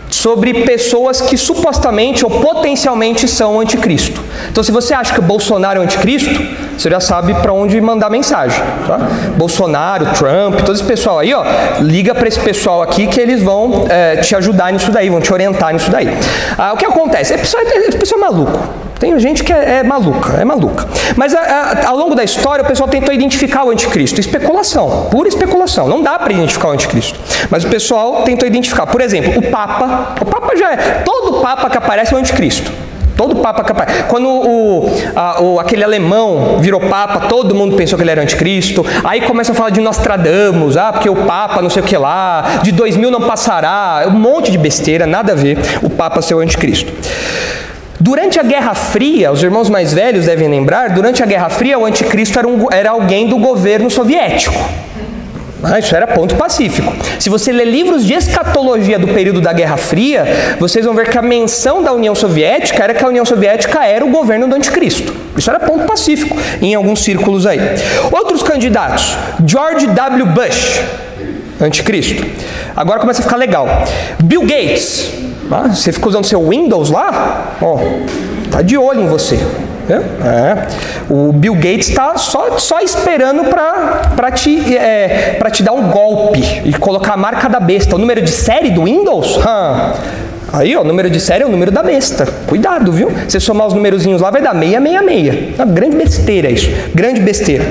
sobre pessoas que supostamente ou potencialmente são anticristo. Então, se você acha que o Bolsonaro é o anticristo, você já sabe para onde mandar mensagem, tá? Bolsonaro, Trump, todo esse pessoal aí, liga para esse pessoal aqui que eles vão te ajudar nisso daí, vão te orientar nisso daí. O que acontece? Esse pessoal é maluco. Tem gente que é maluca. Mas ao longo da história o pessoal tentou identificar o anticristo. Especulação, pura especulação. Não dá para identificar o anticristo. Mas o pessoal tentou identificar. Por exemplo, o Papa já é. Todo Papa que aparece é o anticristo. Todo Papa que aparece. Quando aquele alemão virou Papa, todo mundo pensou que ele era anticristo. Aí começa a falar de Nostradamus, porque o Papa não sei o que lá, de 2000 não passará. Um monte de besteira, nada a ver o Papa ser o anticristo. Durante a Guerra Fria, os irmãos mais velhos devem lembrar, durante a Guerra Fria o anticristo era alguém do governo soviético. Isso era ponto pacífico. Se você ler livros de escatologia do período da Guerra Fria, vocês vão ver que a menção da União Soviética era que a União Soviética era o governo do anticristo. Isso era ponto pacífico em alguns círculos aí. Outros candidatos, George W. Bush, anticristo. Agora começa a ficar legal. Bill Gates, você fica usando seu Windows lá? Tá de olho em você. O Bill Gates está só esperando para te dar um golpe e colocar a marca da besta. O número de série do Windows? Aí, o número de série é o número da besta. Cuidado, viu? Se somar os numerozinhos lá, vai dar 666. Uma grande besteira isso. Grande besteira.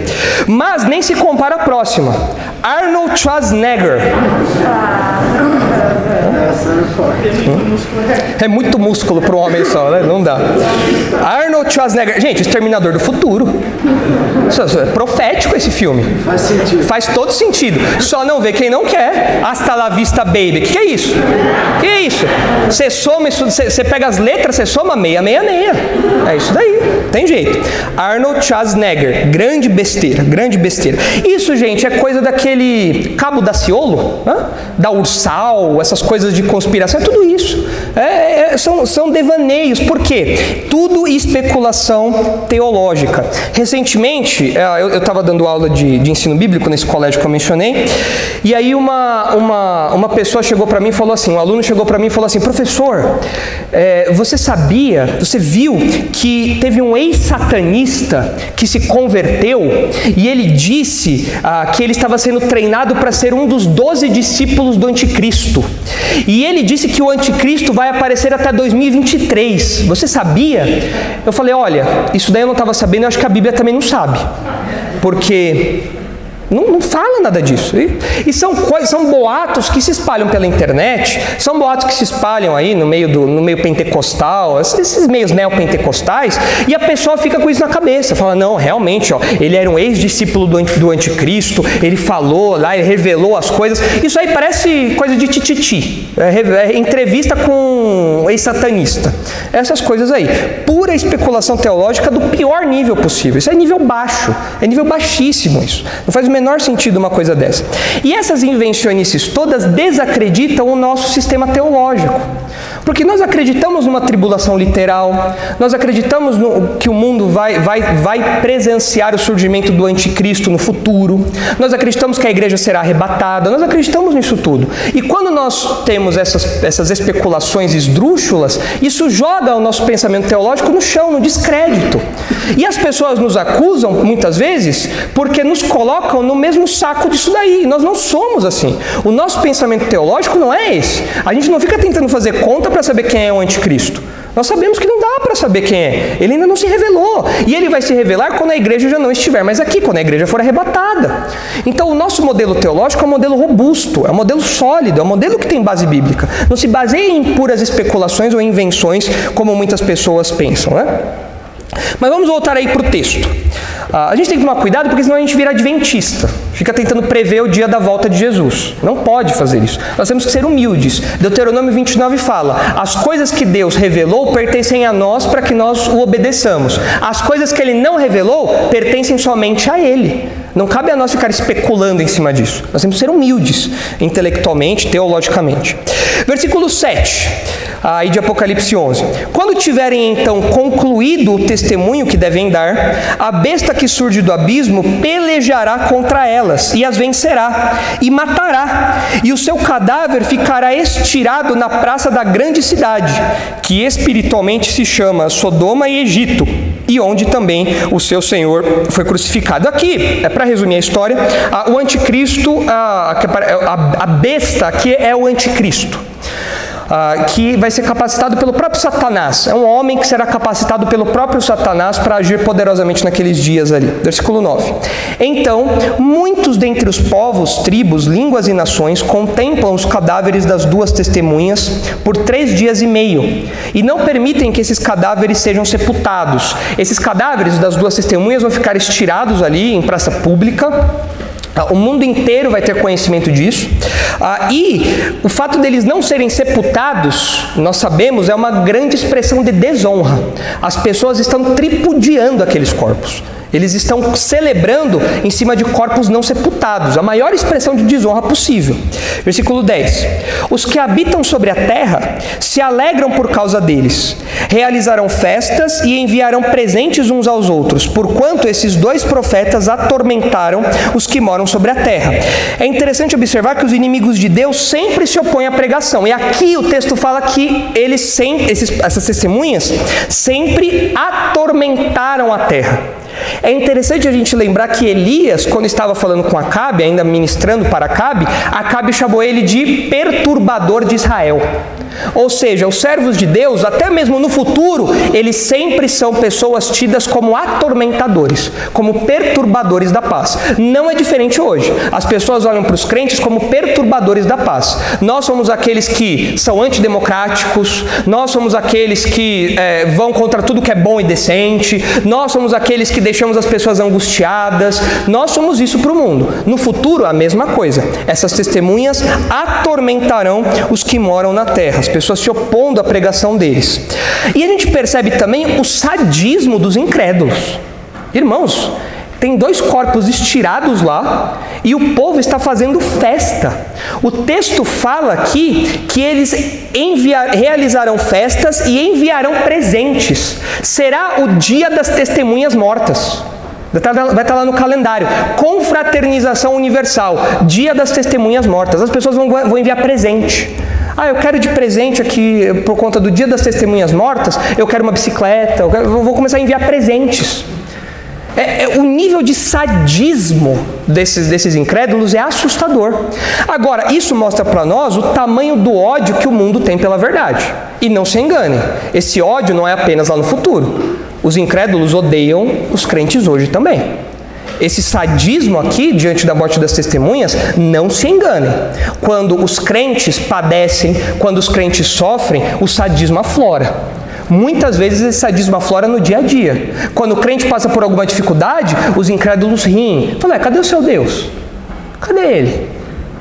Mas nem se compara a próxima. Arnold Schwarzenegger. É muito músculo para um homem só, né? Não dá. Arnold Schwarzenegger. Gente, o Exterminador do Futuro. É profético esse filme. Faz sentido. Faz todo sentido. Só não vê quem não quer. Hasta la vista, baby. Que é isso? Que é isso? Você soma isso, você pega as letras, você soma 666. É isso daí. Tem jeito. Arnold Schwarzenegger. Grande besteira. Grande besteira. Isso, gente, é coisa daquele Cabo Daciolo, da Ursal, essas coisas de conspiração. É tudo isso. São devaneios. Por quê? Tudo especulação teológica. Recentemente, eu estava dando aula de ensino bíblico nesse colégio que eu mencionei, e aí uma pessoa chegou para mim e falou assim, um aluno chegou para mim e falou assim, professor, você viu que teve um ex-satanista que se converteu e ele disse que ele estava sendo treinado para ser um dos 12 discípulos do anticristo. E ele disse que o anticristo vai aparecer até 2023. Você sabia? Eu falei, olha, isso daí eu não estava sabendo, eu acho que a Bíblia também não sabe. Porque não fala nada disso. E são boatos que se espalham pela internet, são boatos que se espalham aí no meio pentecostal, esses meios neopentecostais, e a pessoa fica com isso na cabeça, fala, não, realmente, ele era um ex-discípulo do anticristo, ele falou lá, ele revelou as coisas. Isso aí parece coisa de tititi, entrevista com um ex-satanista, essas coisas aí, pura especulação teológica do pior nível possível. Isso é nível baixo, é nível baixíssimo isso, não faz o menor sentido uma coisa dessa. E essas invencionices todas desacreditam o nosso sistema teológico. Porque nós acreditamos numa tribulação literal, nós acreditamos que o mundo vai presenciar o surgimento do anticristo no futuro, nós acreditamos que a igreja será arrebatada, nós acreditamos nisso tudo. E quando nós temos essas especulações esdrúxulas, isso joga o nosso pensamento teológico no chão, no descrédito. E as pessoas nos acusam, muitas vezes, porque nos colocam no mesmo saco disso daí. Nós não somos assim. O nosso pensamento teológico não é esse. A gente não fica tentando fazer conta para saber quem é o anticristo. Nós sabemos que não dá para saber quem é. Ele ainda não se revelou. E ele vai se revelar quando a igreja já não estiver mais aqui, quando a igreja for arrebatada. Então o nosso modelo teológico é um modelo robusto, é um modelo sólido, é um modelo que tem base bíblica. Não se baseia em puras especulações ou invenções, como muitas pessoas pensam, né? Mas vamos voltar aí para o texto. A gente tem que tomar cuidado, porque senão a gente vira adventista. Fica tentando prever o dia da volta de Jesus. Não pode fazer isso. Nós temos que ser humildes. Deuteronômio 29 fala: as coisas que Deus revelou pertencem a nós para que nós o obedeçamos. As coisas que Ele não revelou pertencem somente a Ele. Não cabe a nós ficar especulando em cima disso. Nós temos que ser humildes, intelectualmente, teologicamente. Versículo 7, aí de Apocalipse 11. Quando tiverem então concluído o testemunho que devem dar, a besta que surge do abismo pelejará contra elas, e as vencerá, e matará, e o seu cadáver ficará estirado na praça da grande cidade, que espiritualmente se chama Sodoma e Egito, e onde também o seu Senhor foi crucificado. Aqui, para resumir a história, o anticristo, a besta aqui é o anticristo, que vai ser capacitado pelo próprio Satanás. É um homem que será capacitado pelo próprio Satanás para agir poderosamente naqueles dias ali. Versículo 9. Então, muitos dentre os povos, tribos, línguas e nações contemplam os cadáveres das duas testemunhas por 3 dias e meio, e não permitem que esses cadáveres sejam sepultados. Esses cadáveres das duas testemunhas vão ficar estirados ali em praça pública. O mundo inteiro vai ter conhecimento disso. E o fato deles não serem sepultados, nós sabemos, é uma grande expressão de desonra. As pessoas estão tripudiando aqueles corpos. Eles estão celebrando em cima de corpos não sepultados, a maior expressão de desonra possível. Versículo 10. Os que habitam sobre a terra se alegram por causa deles, realizarão festas e enviarão presentes uns aos outros, porquanto esses 2 profetas atormentaram os que moram sobre a terra. É interessante observar que os inimigos de Deus sempre se opõem à pregação, e aqui o texto fala que essas testemunhas sempre atormentaram a terra. É interessante a gente lembrar que Elias, quando estava falando com Acabe, ainda ministrando para Acabe, Acabe chamou ele de perturbador de Israel. Ou seja, os servos de Deus, até mesmo no futuro, eles sempre são pessoas tidas como atormentadores, como perturbadores da paz. Não é diferente hoje. As pessoas olham para os crentes como perturbadores da paz. Nós somos aqueles que são antidemocráticos, nós somos aqueles que vão contra tudo que é bom e decente, nós somos aqueles que deixamos as pessoas angustiadas, nós somos isso para o mundo. No futuro, a mesma coisa. Essas testemunhas atormentarão os que moram na terra, as pessoas se opondo à pregação deles. E a gente percebe também o sadismo dos incrédulos. Irmãos, tem 2 corpos estirados lá e o povo está fazendo festa. O texto fala aqui que eles realizarão festas e enviarão presentes. Será o dia das testemunhas mortas. Vai estar lá no calendário. Confraternização universal, dia das testemunhas mortas. As pessoas vão enviar presente. Eu quero de presente aqui, por conta do dia das testemunhas mortas, eu quero uma bicicleta, eu vou começar a enviar presentes. O nível de sadismo desses incrédulos é assustador. Agora, isso mostra para nós o tamanho do ódio que o mundo tem pela verdade. E não se engane, esse ódio não é apenas lá no futuro. Os incrédulos odeiam os crentes hoje também. Esse sadismo aqui, diante da morte das testemunhas, não se engane. Quando os crentes padecem, quando os crentes sofrem, o sadismo aflora. Muitas vezes esse sadismo aflora no dia a dia. Quando o crente passa por alguma dificuldade, os incrédulos riem. Falam, cadê o seu Deus? Cadê ele?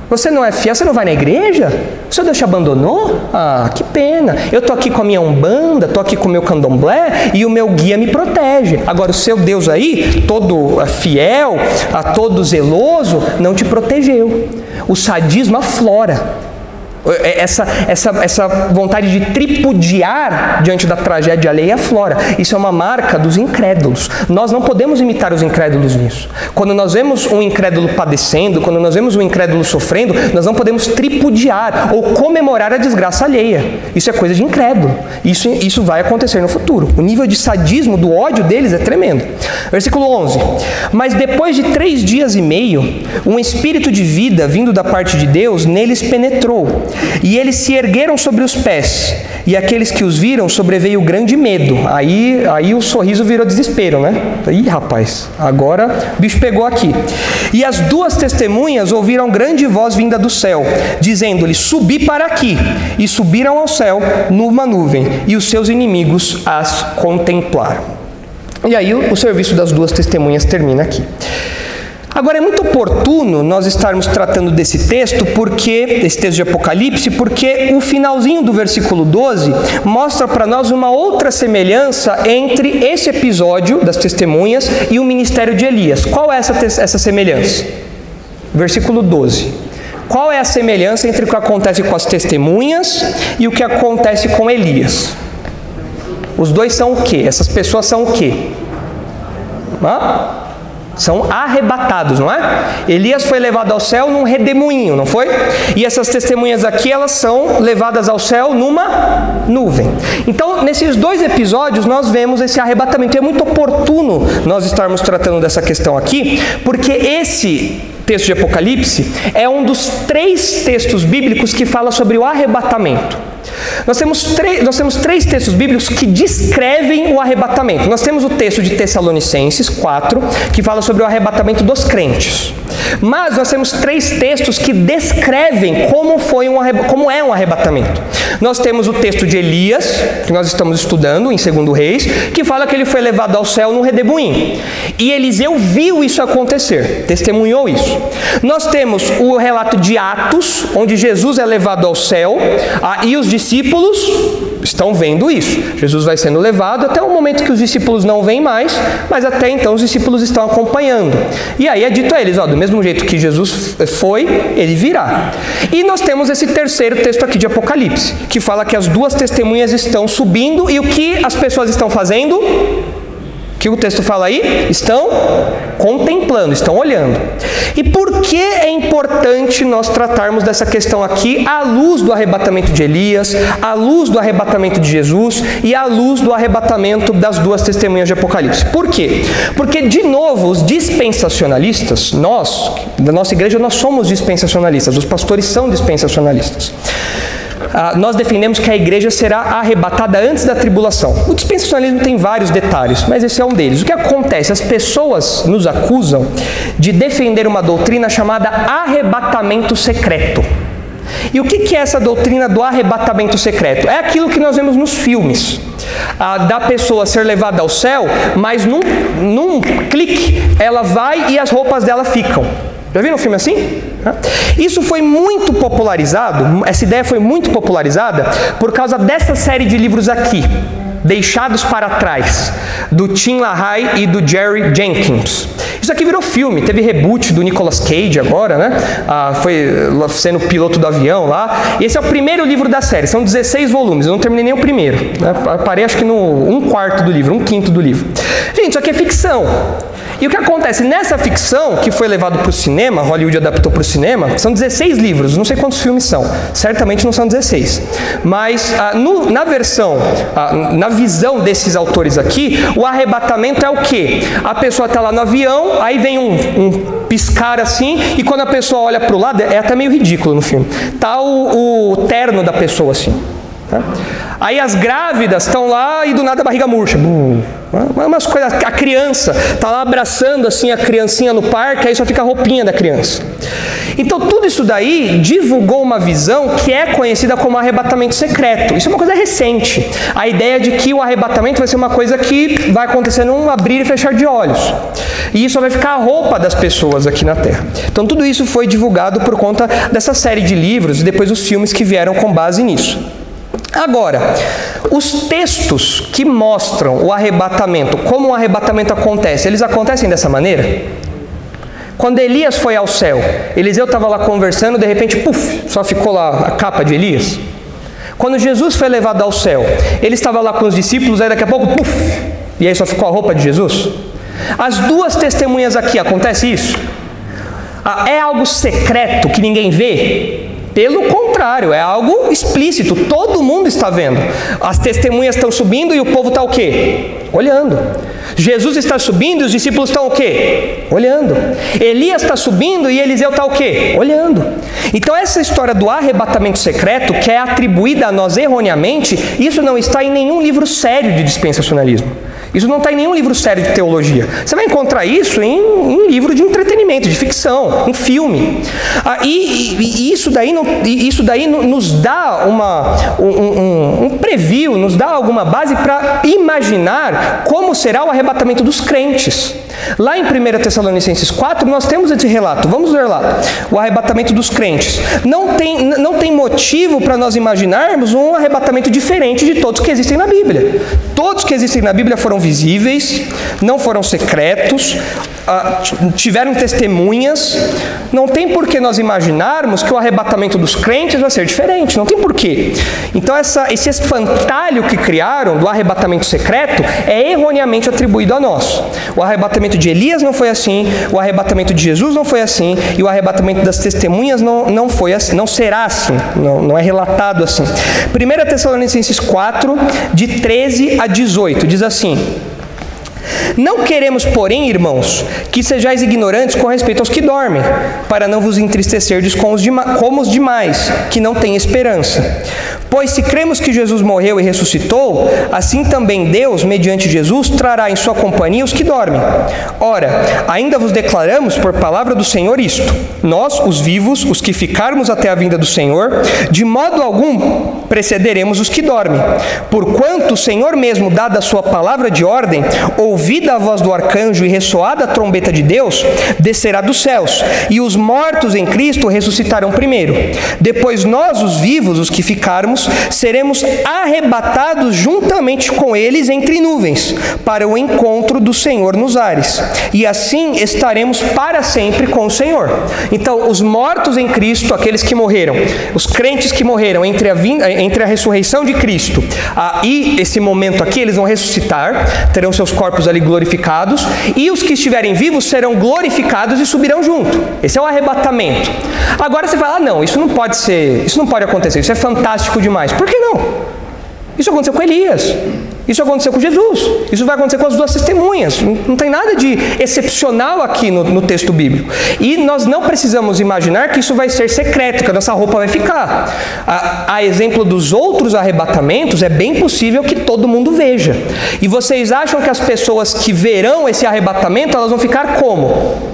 Você não é fiel? Você não vai na igreja? O seu Deus te abandonou? Que pena. Eu estou aqui com a minha umbanda, estou aqui com o meu candomblé e o meu guia me protege. Agora o seu Deus aí, todo fiel, todo zeloso, não te protegeu. O sadismo aflora. Essa vontade de tripudiar diante da tragédia alheia aflora. Isso é uma marca dos incrédulos. Nós não podemos imitar os incrédulos nisso. Quando nós vemos um incrédulo padecendo, quando nós vemos um incrédulo sofrendo, nós não podemos tripudiar ou comemorar a desgraça alheia. Isso é coisa de incrédulo. Isso vai acontecer no futuro. O nível de sadismo, do ódio deles é tremendo. Versículo 11. Mas depois de 3 dias e meio, um espírito de vida vindo da parte de Deus neles penetrou. E eles se ergueram sobre os pés, e aqueles que os viram sobreveio grande medo. Aí o sorriso virou desespero, né? Ih, rapaz, agora o bicho pegou aqui. E as 2 testemunhas ouviram grande voz vinda do céu, dizendo-lhe, subi para aqui. E subiram ao céu numa nuvem, e os seus inimigos as contemplaram. E aí o serviço das 2 testemunhas termina aqui. Agora, é muito oportuno nós estarmos tratando desse texto, esse texto de Apocalipse, porque o finalzinho do versículo 12 mostra para nós uma outra semelhança entre esse episódio das testemunhas e o ministério de Elias. Qual é essa semelhança? Versículo 12. Qual é a semelhança entre o que acontece com as testemunhas e o que acontece com Elias? Os dois são o quê? Essas pessoas são o quê? São arrebatados, não é? Elias foi levado ao céu num redemoinho, não foi? E essas testemunhas aqui, elas são levadas ao céu numa nuvem. Então, nesses dois episódios, nós vemos esse arrebatamento. E é muito oportuno nós estarmos tratando dessa questão aqui, porque esse texto de Apocalipse é um dos 3 textos bíblicos que fala sobre o arrebatamento. Nós temos 3 textos bíblicos que descrevem o arrebatamento. Nós temos o texto de Tessalonicenses 4, que fala sobre o arrebatamento dos crentes. Mas nós temos 3 textos que descrevem como é um arrebatamento. Nós temos o texto de Elias, que nós estamos estudando em 2 Reis, que fala que ele foi levado ao céu num redemoinho. E Eliseu viu isso acontecer, testemunhou isso. Nós temos o relato de Atos, onde Jesus é levado ao céu, e os discípulos estão vendo isso. Jesus vai sendo levado até o momento que os discípulos não vêm mais, mas até então os discípulos estão acompanhando. E aí é dito a eles, do mesmo jeito que Jesus foi, ele virá. E nós temos esse terceiro texto aqui de Apocalipse, que fala que as 2 testemunhas estão subindo e o que as pessoas estão fazendo? O que o texto fala aí? Estão contemplando, estão olhando. E por que é importante nós tratarmos dessa questão aqui à luz do arrebatamento de Elias, à luz do arrebatamento de Jesus e à luz do arrebatamento das 2 testemunhas de Apocalipse? Por quê? Porque, de novo, os dispensacionalistas, nós, da nossa igreja, nós somos dispensacionalistas, os pastores são dispensacionalistas. Nós defendemos que a igreja será arrebatada antes da tribulação. O dispensacionalismo tem vários detalhes, mas esse é um deles. O que acontece? As pessoas nos acusam de defender uma doutrina chamada arrebatamento secreto. E o que é essa doutrina do arrebatamento secreto? É aquilo que nós vemos nos filmes. Da pessoa ser levada ao céu, mas num clique ela vai e as roupas dela ficam. Já viram um filme assim? Isso foi muito popularizado, essa ideia foi muito popularizada por causa dessa série de livros aqui, Deixados para Trás, do Tim LaHaye e do Jerry Jenkins. Isso aqui virou filme, teve reboot do Nicolas Cage agora, né? Foi sendo piloto do avião lá. E esse é o primeiro livro da série, são 16 volumes, eu não terminei nem o primeiro. Né? Parei acho que no 1/4 do livro, 1/5 do livro. Gente, isso aqui é ficção. E o que acontece? Nessa ficção, que foi levado para o cinema, Hollywood adaptou para o cinema, são 16 livros, não sei quantos filmes são, certamente não são 16. Mas na visão desses autores aqui, o arrebatamento é o quê? A pessoa está lá no avião, aí vem um piscar assim, e quando a pessoa olha para o lado, é até meio ridículo no filme, está o terno da pessoa assim. Aí as grávidas estão lá e do nada a barriga murcha. Umas coisas, a criança está lá abraçando assim a criancinha no parque, aí só fica a roupinha da criança. Então tudo isso daí divulgou uma visão que é conhecida como arrebatamento secreto. Isso é uma coisa recente. A ideia de que o arrebatamento vai ser uma coisa que vai acontecer num abrir e fechar de olhos. E isso vai ficar a roupa das pessoas aqui na Terra. Então tudo isso foi divulgado por conta dessa série de livros e depois os filmes que vieram com base nisso. Agora, os textos que mostram o arrebatamento, como o arrebatamento acontece, eles acontecem dessa maneira? Quando Elias foi ao céu, Eliseu estava lá conversando, de repente, puf, só ficou lá a capa de Elias. Quando Jesus foi levado ao céu, ele estava lá com os discípulos, aí daqui a pouco, puf, e aí só ficou a roupa de Jesus? As 2 testemunhas aqui, acontece isso? É algo secreto que ninguém vê? Pelo contrário, é algo explícito, todo mundo está vendo. As testemunhas estão subindo e o povo está o quê? Olhando. Jesus está subindo e os discípulos estão o quê? Olhando. Elias está subindo e Eliseu está o quê? Olhando. Então essa história do arrebatamento secreto, que é atribuída a nós erroneamente, isso não está em nenhum livro sério de dispensacionalismo. Isso não está em nenhum livro sério de teologia. Você vai encontrar isso em livro de entretenimento, de ficção, em filme. E isso daí nos dá um preview, nos dá alguma base para imaginar como será o arrebatamento dos crentes. Lá em 1 Tessalonicenses 4, nós temos esse relato. Vamos ler lá. O arrebatamento dos crentes. Não tem motivo para nós imaginarmos um arrebatamento diferente de todos que existem na Bíblia. Todos que existem na Bíblia foram visíveis, não foram secretos, tiveram testemunhas. Não tem por que nós imaginarmos que o arrebatamento dos crentes vai ser diferente. Não tem por quê. Então esse espantalho que criaram do arrebatamento secreto é erroneamente atribuído a nós. O arrebatamento de Elias não foi assim, o arrebatamento de Jesus não foi assim, e o arrebatamento das testemunhas não foi assim, não será assim, não é relatado assim. 1 Tessalonicenses 4, de 13 a 18, diz assim: não queremos, porém, irmãos, que sejais ignorantes com respeito aos que dormem, para não vos entristecerdes como os demais, que não têm esperança. Pois se cremos que Jesus morreu e ressuscitou, assim também Deus, mediante Jesus, trará em sua companhia os que dormem. Ora, ainda vos declaramos por palavra do Senhor isto: nós, os vivos, os que ficarmos até a vinda do Senhor, de modo algum precederemos os que dormem. Porquanto o Senhor mesmo, dada a sua palavra de ordem, ouvida a voz do arcanjo e ressoada a trombeta de Deus, descerá dos céus, e os mortos em Cristo ressuscitarão primeiro. Depois nós, os vivos, os que ficarmos, seremos arrebatados juntamente com eles entre nuvens, para o encontro do Senhor nos ares. E assim estaremos para sempre com o Senhor. Então, os mortos em Cristo, aqueles que morreram, os crentes que morreram entre a ressurreição de Cristo e esse momento aqui, eles vão ressuscitar, terão seus corpos ali glorificados, e os que estiverem vivos serão glorificados e subirão junto. Esse é o arrebatamento. Agora você fala: não, isso não pode acontecer, isso é fantástico demais. Por que não? Isso aconteceu com Elias, isso aconteceu com Jesus, isso vai acontecer com as duas testemunhas. Não tem nada de excepcional aqui no texto bíblico. E nós não precisamos imaginar que isso vai ser secreto, que a nossa roupa vai ficar. A exemplo dos outros arrebatamentos, é bem possível que todo mundo veja. E vocês acham que as pessoas que verão esse arrebatamento, elas vão ficar como?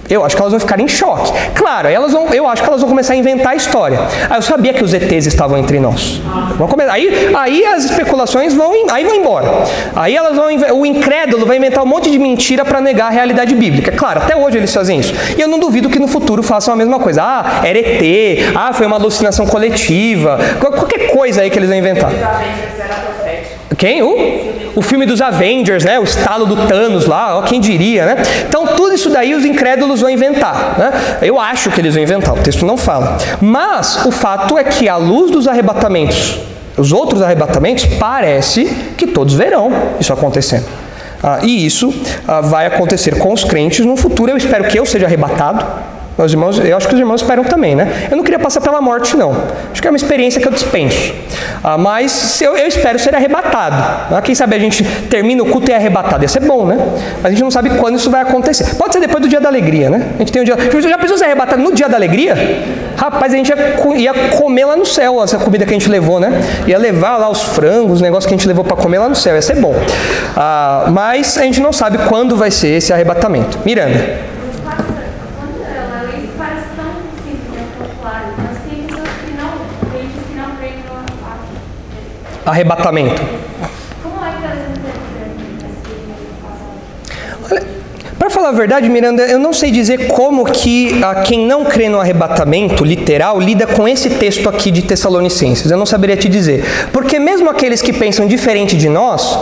Eu acho que elas vão ficar em choque. Claro, eu acho que elas vão começar a inventar a história. Eu sabia que os ETs estavam entre nós. Aí as especulações vão embora. Aí o incrédulo vai inventar um monte de mentira para negar a realidade bíblica. Claro, até hoje eles fazem isso. E eu não duvido que no futuro façam a mesma coisa. Era ET, foi uma alucinação coletiva. Qualquer coisa aí que eles vão inventar. Quem? O filme dos Avengers, né? O estalo do Thanos lá, quem diria, né? Então, tudo isso daí os incrédulos vão inventar, né? Eu acho que eles vão inventar, o texto não fala. Mas o fato é que, à luz dos arrebatamentos, os outros arrebatamentos, parece que todos verão isso acontecendo. E isso vai acontecer com os crentes no futuro. Eu espero que eu seja arrebatado. Meus irmãos, eu acho que os irmãos esperam também, né? Eu não queria passar pela morte, não. Acho que é uma experiência que eu dispenso. Mas eu espero ser arrebatado. Quem sabe a gente termina o culto e é arrebatado. Ia ser bom, né? Mas a gente não sabe quando isso vai acontecer. Pode ser depois do dia da alegria, né? A gente tem um dia... Já pensou ser arrebatado no dia da alegria? Rapaz, a gente ia comer lá no céu essa comida que a gente levou, né? Ia levar lá os frangos, os negócios que a gente levou para comer lá no céu. Ia ser bom. Mas a gente não sabe quando vai ser esse arrebatamento. Miranda. Arrebatamento. Para falar a verdade, Miranda, eu não sei dizer como que quem não crê no arrebatamento literal lida com esse texto aqui de Tessalonicenses. Eu não saberia te dizer. Porque mesmo aqueles que pensam diferente de nós,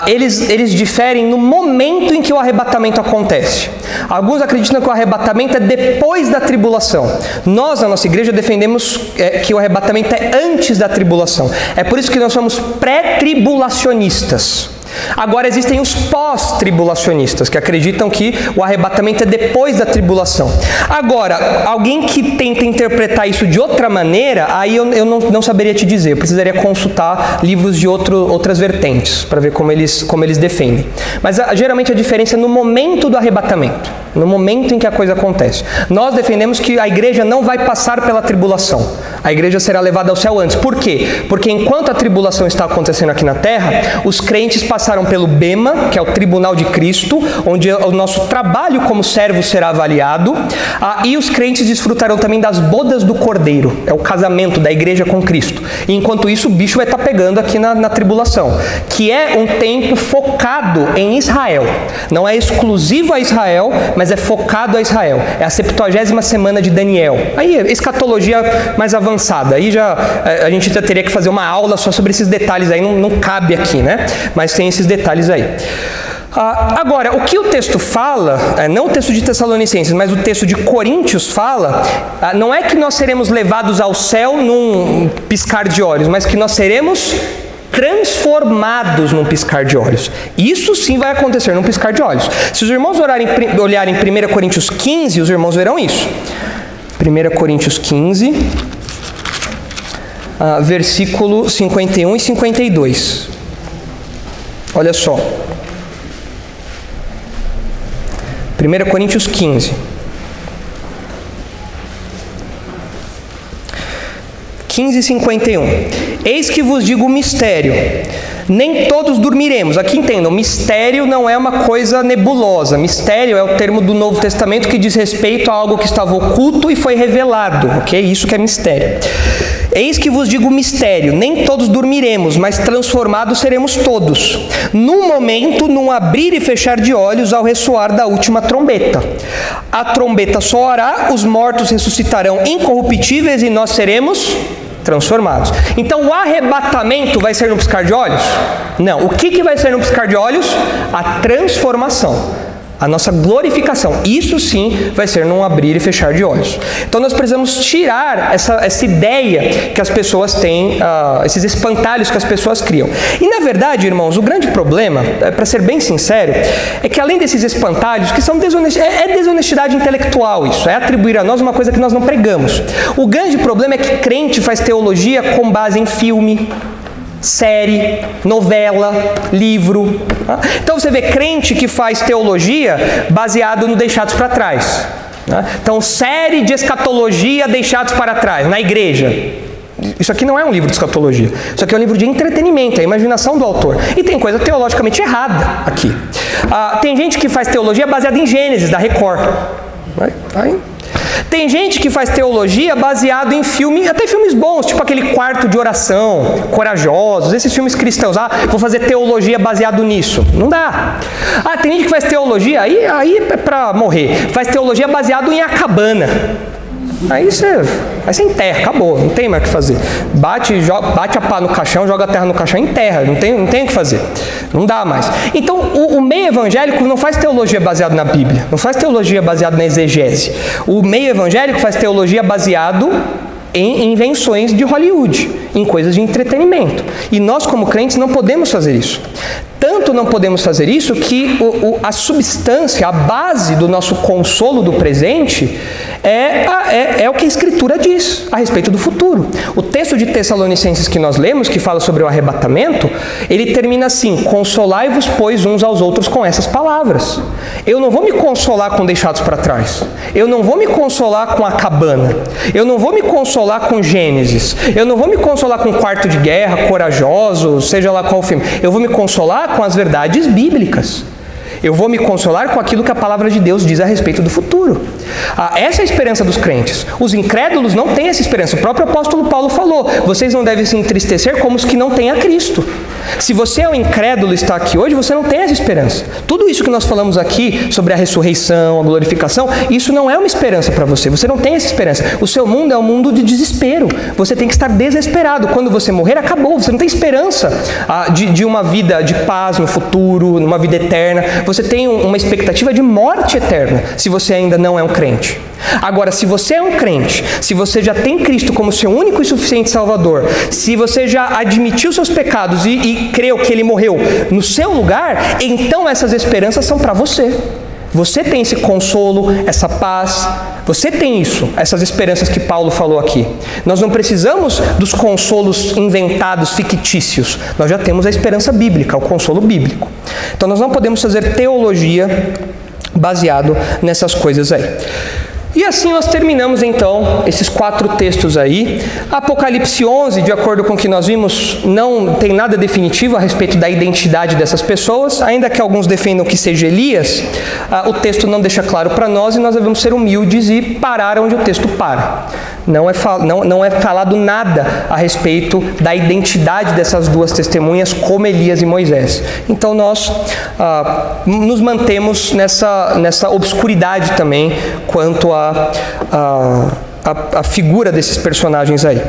eles diferem no momento em que o arrebatamento acontece. Alguns acreditam que o arrebatamento é depois da tribulação. Nós, na nossa igreja, defendemos que o arrebatamento é antes da tribulação. É por isso que nós somos pré-tribulacionistas. Agora existem os pós-tribulacionistas, que acreditam que o arrebatamento é depois da tribulação. Agora, alguém que tenta interpretar isso de outra maneira, aí eu não saberia te dizer. Eu precisaria consultar livros de outras vertentes, para ver como eles defendem. Mas geralmente a diferença é no momento do arrebatamento, no momento em que a coisa acontece. Nós defendemos que a igreja não vai passar pela tribulação. A igreja será levada ao céu antes. Por quê? Porque enquanto a tribulação está acontecendo aqui na terra, os crentes passaram passaram pelo Bema, que é o tribunal de Cristo, onde o nosso trabalho como servo será avaliado, e os crentes desfrutarão também das bodas do Cordeiro, é o casamento da igreja com Cristo. E enquanto isso, o bicho vai estar pegando aqui na tribulação, que é um tempo focado em Israel. Não é exclusivo a Israel, mas é focado a Israel. É a 70ª semana de Daniel. Aí, escatologia mais avançada. Aí a gente já teria que fazer uma aula só sobre esses detalhes aí, não cabe aqui, né? Mas tem esses detalhes aí. Agora, o que o texto fala, não o texto de Tessalonicenses, mas o texto de Coríntios fala, não é que nós seremos levados ao céu num piscar de olhos, mas que nós seremos transformados num piscar de olhos. Isso sim vai acontecer num piscar de olhos. Se os irmãos olharem 1 Coríntios 15, os irmãos verão isso. 1 Coríntios 15, versículo 51 e 52. Olha só. 1 Coríntios 15. 15:51. Eis que vos digo o mistério. Nem todos dormiremos. Aqui entendam, mistério não é uma coisa nebulosa. Mistério é o termo do Novo Testamento que diz respeito a algo que estava oculto e foi revelado, ok? Isso que é mistério. Eis que vos digo o mistério, nem todos dormiremos, mas transformados seremos todos. Num momento, num abrir e fechar de olhos, ao ressoar da última trombeta. A trombeta soará, os mortos ressuscitarão incorruptíveis e nós seremos transformados. Então o arrebatamento vai ser no piscar de olhos? Não. O que vai ser no piscar de olhos? A transformação. A nossa glorificação. Isso sim vai ser num abrir e fechar de olhos. Então nós precisamos tirar essa ideia que as pessoas têm, esses espantalhos que as pessoas criam. E na verdade, irmãos, o grande problema, para ser bem sincero, é que além desses espantalhos, que são desonestidade intelectual isso, é atribuir a nós uma coisa que nós não pregamos. O grande problema é que crente faz teologia com base em filme, série, novela, livro. Então você vê crente que faz teologia baseado no Deixados para Trás. Então, série de escatologia Deixados para Trás, na igreja. Isso aqui não é um livro de escatologia. Isso aqui é um livro de entretenimento, é a imaginação do autor. E tem coisa teologicamente errada aqui. Tem gente que faz teologia baseada em Gênesis, da Record. Tem gente que faz teologia baseado em até filmes bons, tipo aquele Quarto de Oração, Corajosos, esses filmes cristãos. Vou fazer teologia baseado nisso. Não dá. Tem gente que faz teologia, aí é pra morrer. Faz teologia baseado em A Cabana. Aí você enterra, acabou, não tem mais o que fazer. Bate a pá no caixão, joga a terra no caixão e enterra, não tem o que fazer. Não dá mais. Então, o meio evangélico não faz teologia baseado na Bíblia, não faz teologia baseado na exegese. O meio evangélico faz teologia baseado em invenções de Hollywood, em coisas de entretenimento. E nós, como crentes, não podemos fazer isso. Tanto não podemos fazer isso que a substância, a base do nosso consolo do presente é o que a Escritura diz a respeito do futuro. O texto de Tessalonicenses que nós lemos, que fala sobre o arrebatamento, ele termina assim: consolai-vos, pois, uns aos outros com essas palavras. Eu não vou me consolar com Deixados para Trás. Eu não vou me consolar com A Cabana. Eu não vou me consolar com Gênesis. Eu não vou me consolar com Quarto de Guerra, Corajosos, seja lá qual filme. Eu vou me consolar com as verdades bíblicas. Eu vou me consolar com aquilo que a palavra de Deus diz a respeito do futuro. Essa é a esperança dos crentes. Os incrédulos não têm essa esperança. O próprio apóstolo Paulo falou: vocês não devem se entristecer como os que não têm a Cristo. Se você é um incrédulo e está aqui hoje, você não tem essa esperança. Tudo isso que nós falamos aqui sobre a ressurreição, a glorificação, isso não é uma esperança para você. Você não tem essa esperança. O seu mundo é um mundo de desespero. Você tem que estar desesperado. Quando você morrer, acabou. Você não tem esperança de uma vida de paz no futuro, numa vida eterna. Você tem uma expectativa de morte eterna, se você ainda não é um crente. Agora, se você é um crente, se você já tem Cristo como seu único e suficiente Salvador, se você já admitiu seus pecados e creu que Ele morreu no seu lugar, então essas esperanças são para você. Você tem esse consolo, essa paz, você tem isso, essas esperanças que Paulo falou aqui. Nós não precisamos dos consolos inventados, fictícios. Nós já temos a esperança bíblica, o consolo bíblico. Então nós não podemos fazer teologia baseado nessas coisas aí. E assim nós terminamos então esses 4 textos aí. Apocalipse 11, de acordo com o que nós vimos, não tem nada definitivo a respeito da identidade dessas pessoas, ainda que alguns defendam que seja Elias, o texto não deixa claro para nós e nós devemos ser humildes e parar onde o texto para. Não é falado nada a respeito da identidade dessas 2 testemunhas como Elias e Moisés. Então nós nos mantemos nessa obscuridade também quanto a figura desses personagens aí.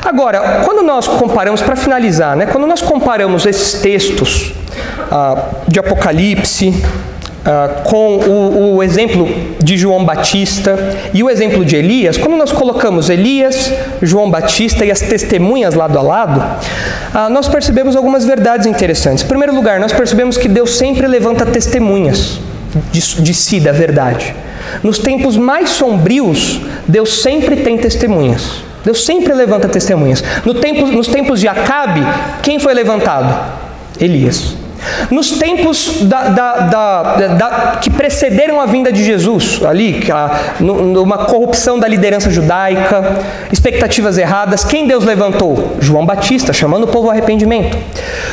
Agora, quando nós comparamos, para finalizar, né, quando nós comparamos esses textos de Apocalipse com o exemplo de João Batista e o exemplo de Elias, quando nós colocamos Elias, João Batista e as testemunhas lado a lado, nós percebemos algumas verdades interessantes. Em primeiro lugar, nós percebemos que Deus sempre levanta testemunhas de si, da verdade. Nos tempos mais sombrios, Deus sempre tem testemunhas. Deus sempre levanta testemunhas. Nos tempos de Acabe, quem foi levantado? Elias. Nos tempos que precederam a vinda de Jesus, ali, numa corrupção da liderança judaica, expectativas erradas, quem Deus levantou? João Batista, chamando o povo ao arrependimento.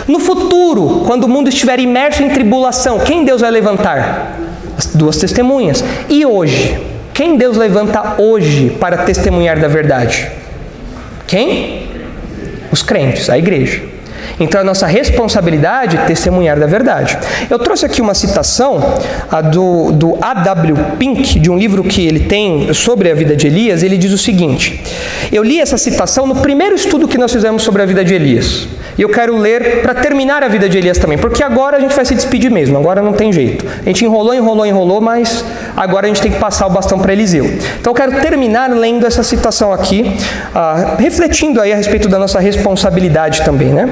No futuro, quando o mundo estiver imerso em tribulação, quem Deus vai levantar? As 2 testemunhas. E hoje? Quem Deus levanta hoje para testemunhar da verdade? Quem? Os crentes, a igreja. Então, a nossa responsabilidade é testemunhar da verdade. Eu trouxe aqui uma citação do A.W. Pink, de um livro que ele tem sobre a vida de Elias. Ele diz o seguinte: eu li essa citação no primeiro estudo que nós fizemos sobre a vida de Elias. E eu quero ler para terminar a vida de Elias também, porque agora a gente vai se despedir mesmo, agora não tem jeito. A gente enrolou, mas agora a gente tem que passar o bastão para Eliseu. Então eu quero terminar lendo essa citação aqui, refletindo aí a respeito da nossa responsabilidade também, né?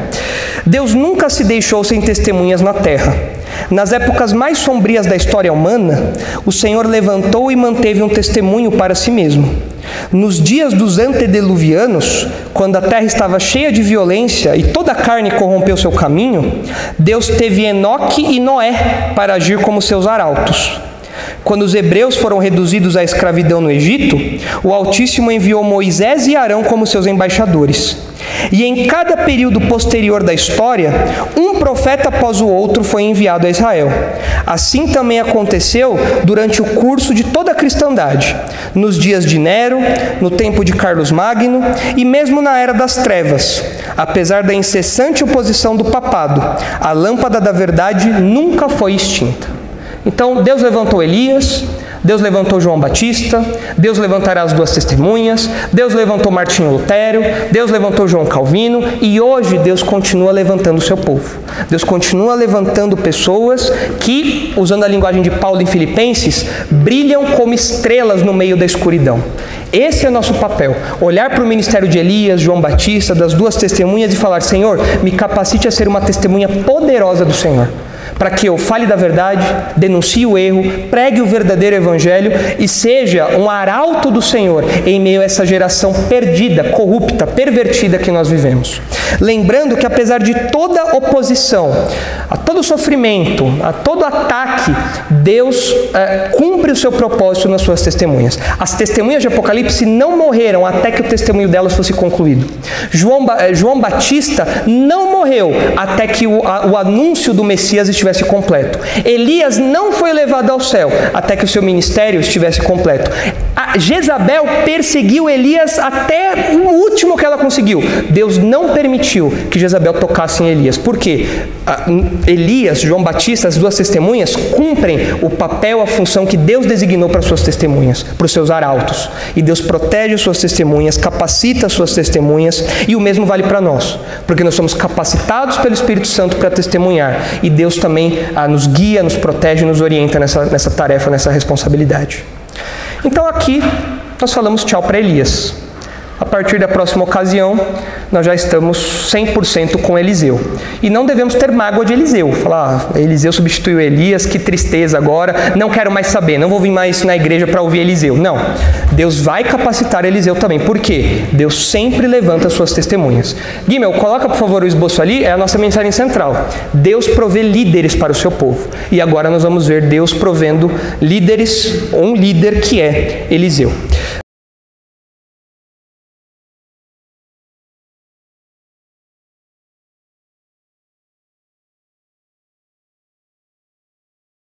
Deus nunca se deixou sem testemunhas na terra. Nas épocas mais sombrias da história humana, o Senhor levantou e manteve um testemunho para si mesmo. Nos dias dos antediluvianos, quando a terra estava cheia de violência e toda a carne corrompeu seu caminho, Deus teve Enoque e Noé para agir como seus arautos. Quando os hebreus foram reduzidos à escravidão no Egito, o Altíssimo enviou Moisés e Arão como seus embaixadores. E em cada período posterior da história, um profeta após o outro foi enviado a Israel. Assim também aconteceu durante o curso de toda a cristandade, nos dias de Nero, no tempo de Carlos Magno e mesmo na Era das Trevas. Apesar da incessante oposição do papado, a lâmpada da verdade nunca foi extinta. Então, Deus levantou Elias, Deus levantou João Batista, Deus levantará as 2 testemunhas, Deus levantou Martinho Lutero, Deus levantou João Calvino e hoje Deus continua levantando o seu povo. Deus continua levantando pessoas que, usando a linguagem de Paulo em Filipenses, brilham como estrelas no meio da escuridão. Esse é nosso papel, olhar para o ministério de Elias, João Batista, das 2 testemunhas e falar: Senhor, me capacite a ser uma testemunha poderosa do Senhor, para que eu fale da verdade, denuncie o erro, pregue o verdadeiro evangelho e seja um arauto do Senhor em meio a essa geração perdida, corrupta, pervertida que nós vivemos. Lembrando que apesar de toda oposição, a todo sofrimento, a todo ataque, Deus cumpre o seu propósito nas suas testemunhas. As testemunhas de Apocalipse não morreram até que o testemunho delas fosse concluído. João Batista não morreu até que o anúncio do Messias estivesse completo. Elias não foi levado ao céu até que o seu ministério estivesse completo. A Jezabel perseguiu Elias até o último que ela conseguiu. Deus não permitiu que Jezabel tocasse em Elias. Por quê? Elias, João Batista, as 2 testemunhas cumprem o papel, a função que Deus designou para suas testemunhas, para os seus arautos. E Deus protege as suas testemunhas, capacita as suas testemunhas, e o mesmo vale para nós, porque nós somos capacitados pelo Espírito Santo para testemunhar, e Deus também nos guia, nos protege, nos orienta nessa tarefa, nessa responsabilidade. Então aqui nós falamos tchau para Elias. A partir da próxima ocasião, nós já estamos 100% com Eliseu. E não devemos ter mágoa de Eliseu. Falar, Eliseu substituiu Elias, que tristeza agora, não quero mais saber, não vou vir mais na igreja para ouvir Eliseu. Não, Deus vai capacitar Eliseu também. Por quê? Deus sempre levanta suas testemunhas. Guimel, coloca por favor o esboço ali, é a nossa mensagem central. Deus provê líderes para o seu povo. E agora nós vamos ver Deus provendo líderes, um líder que é Eliseu.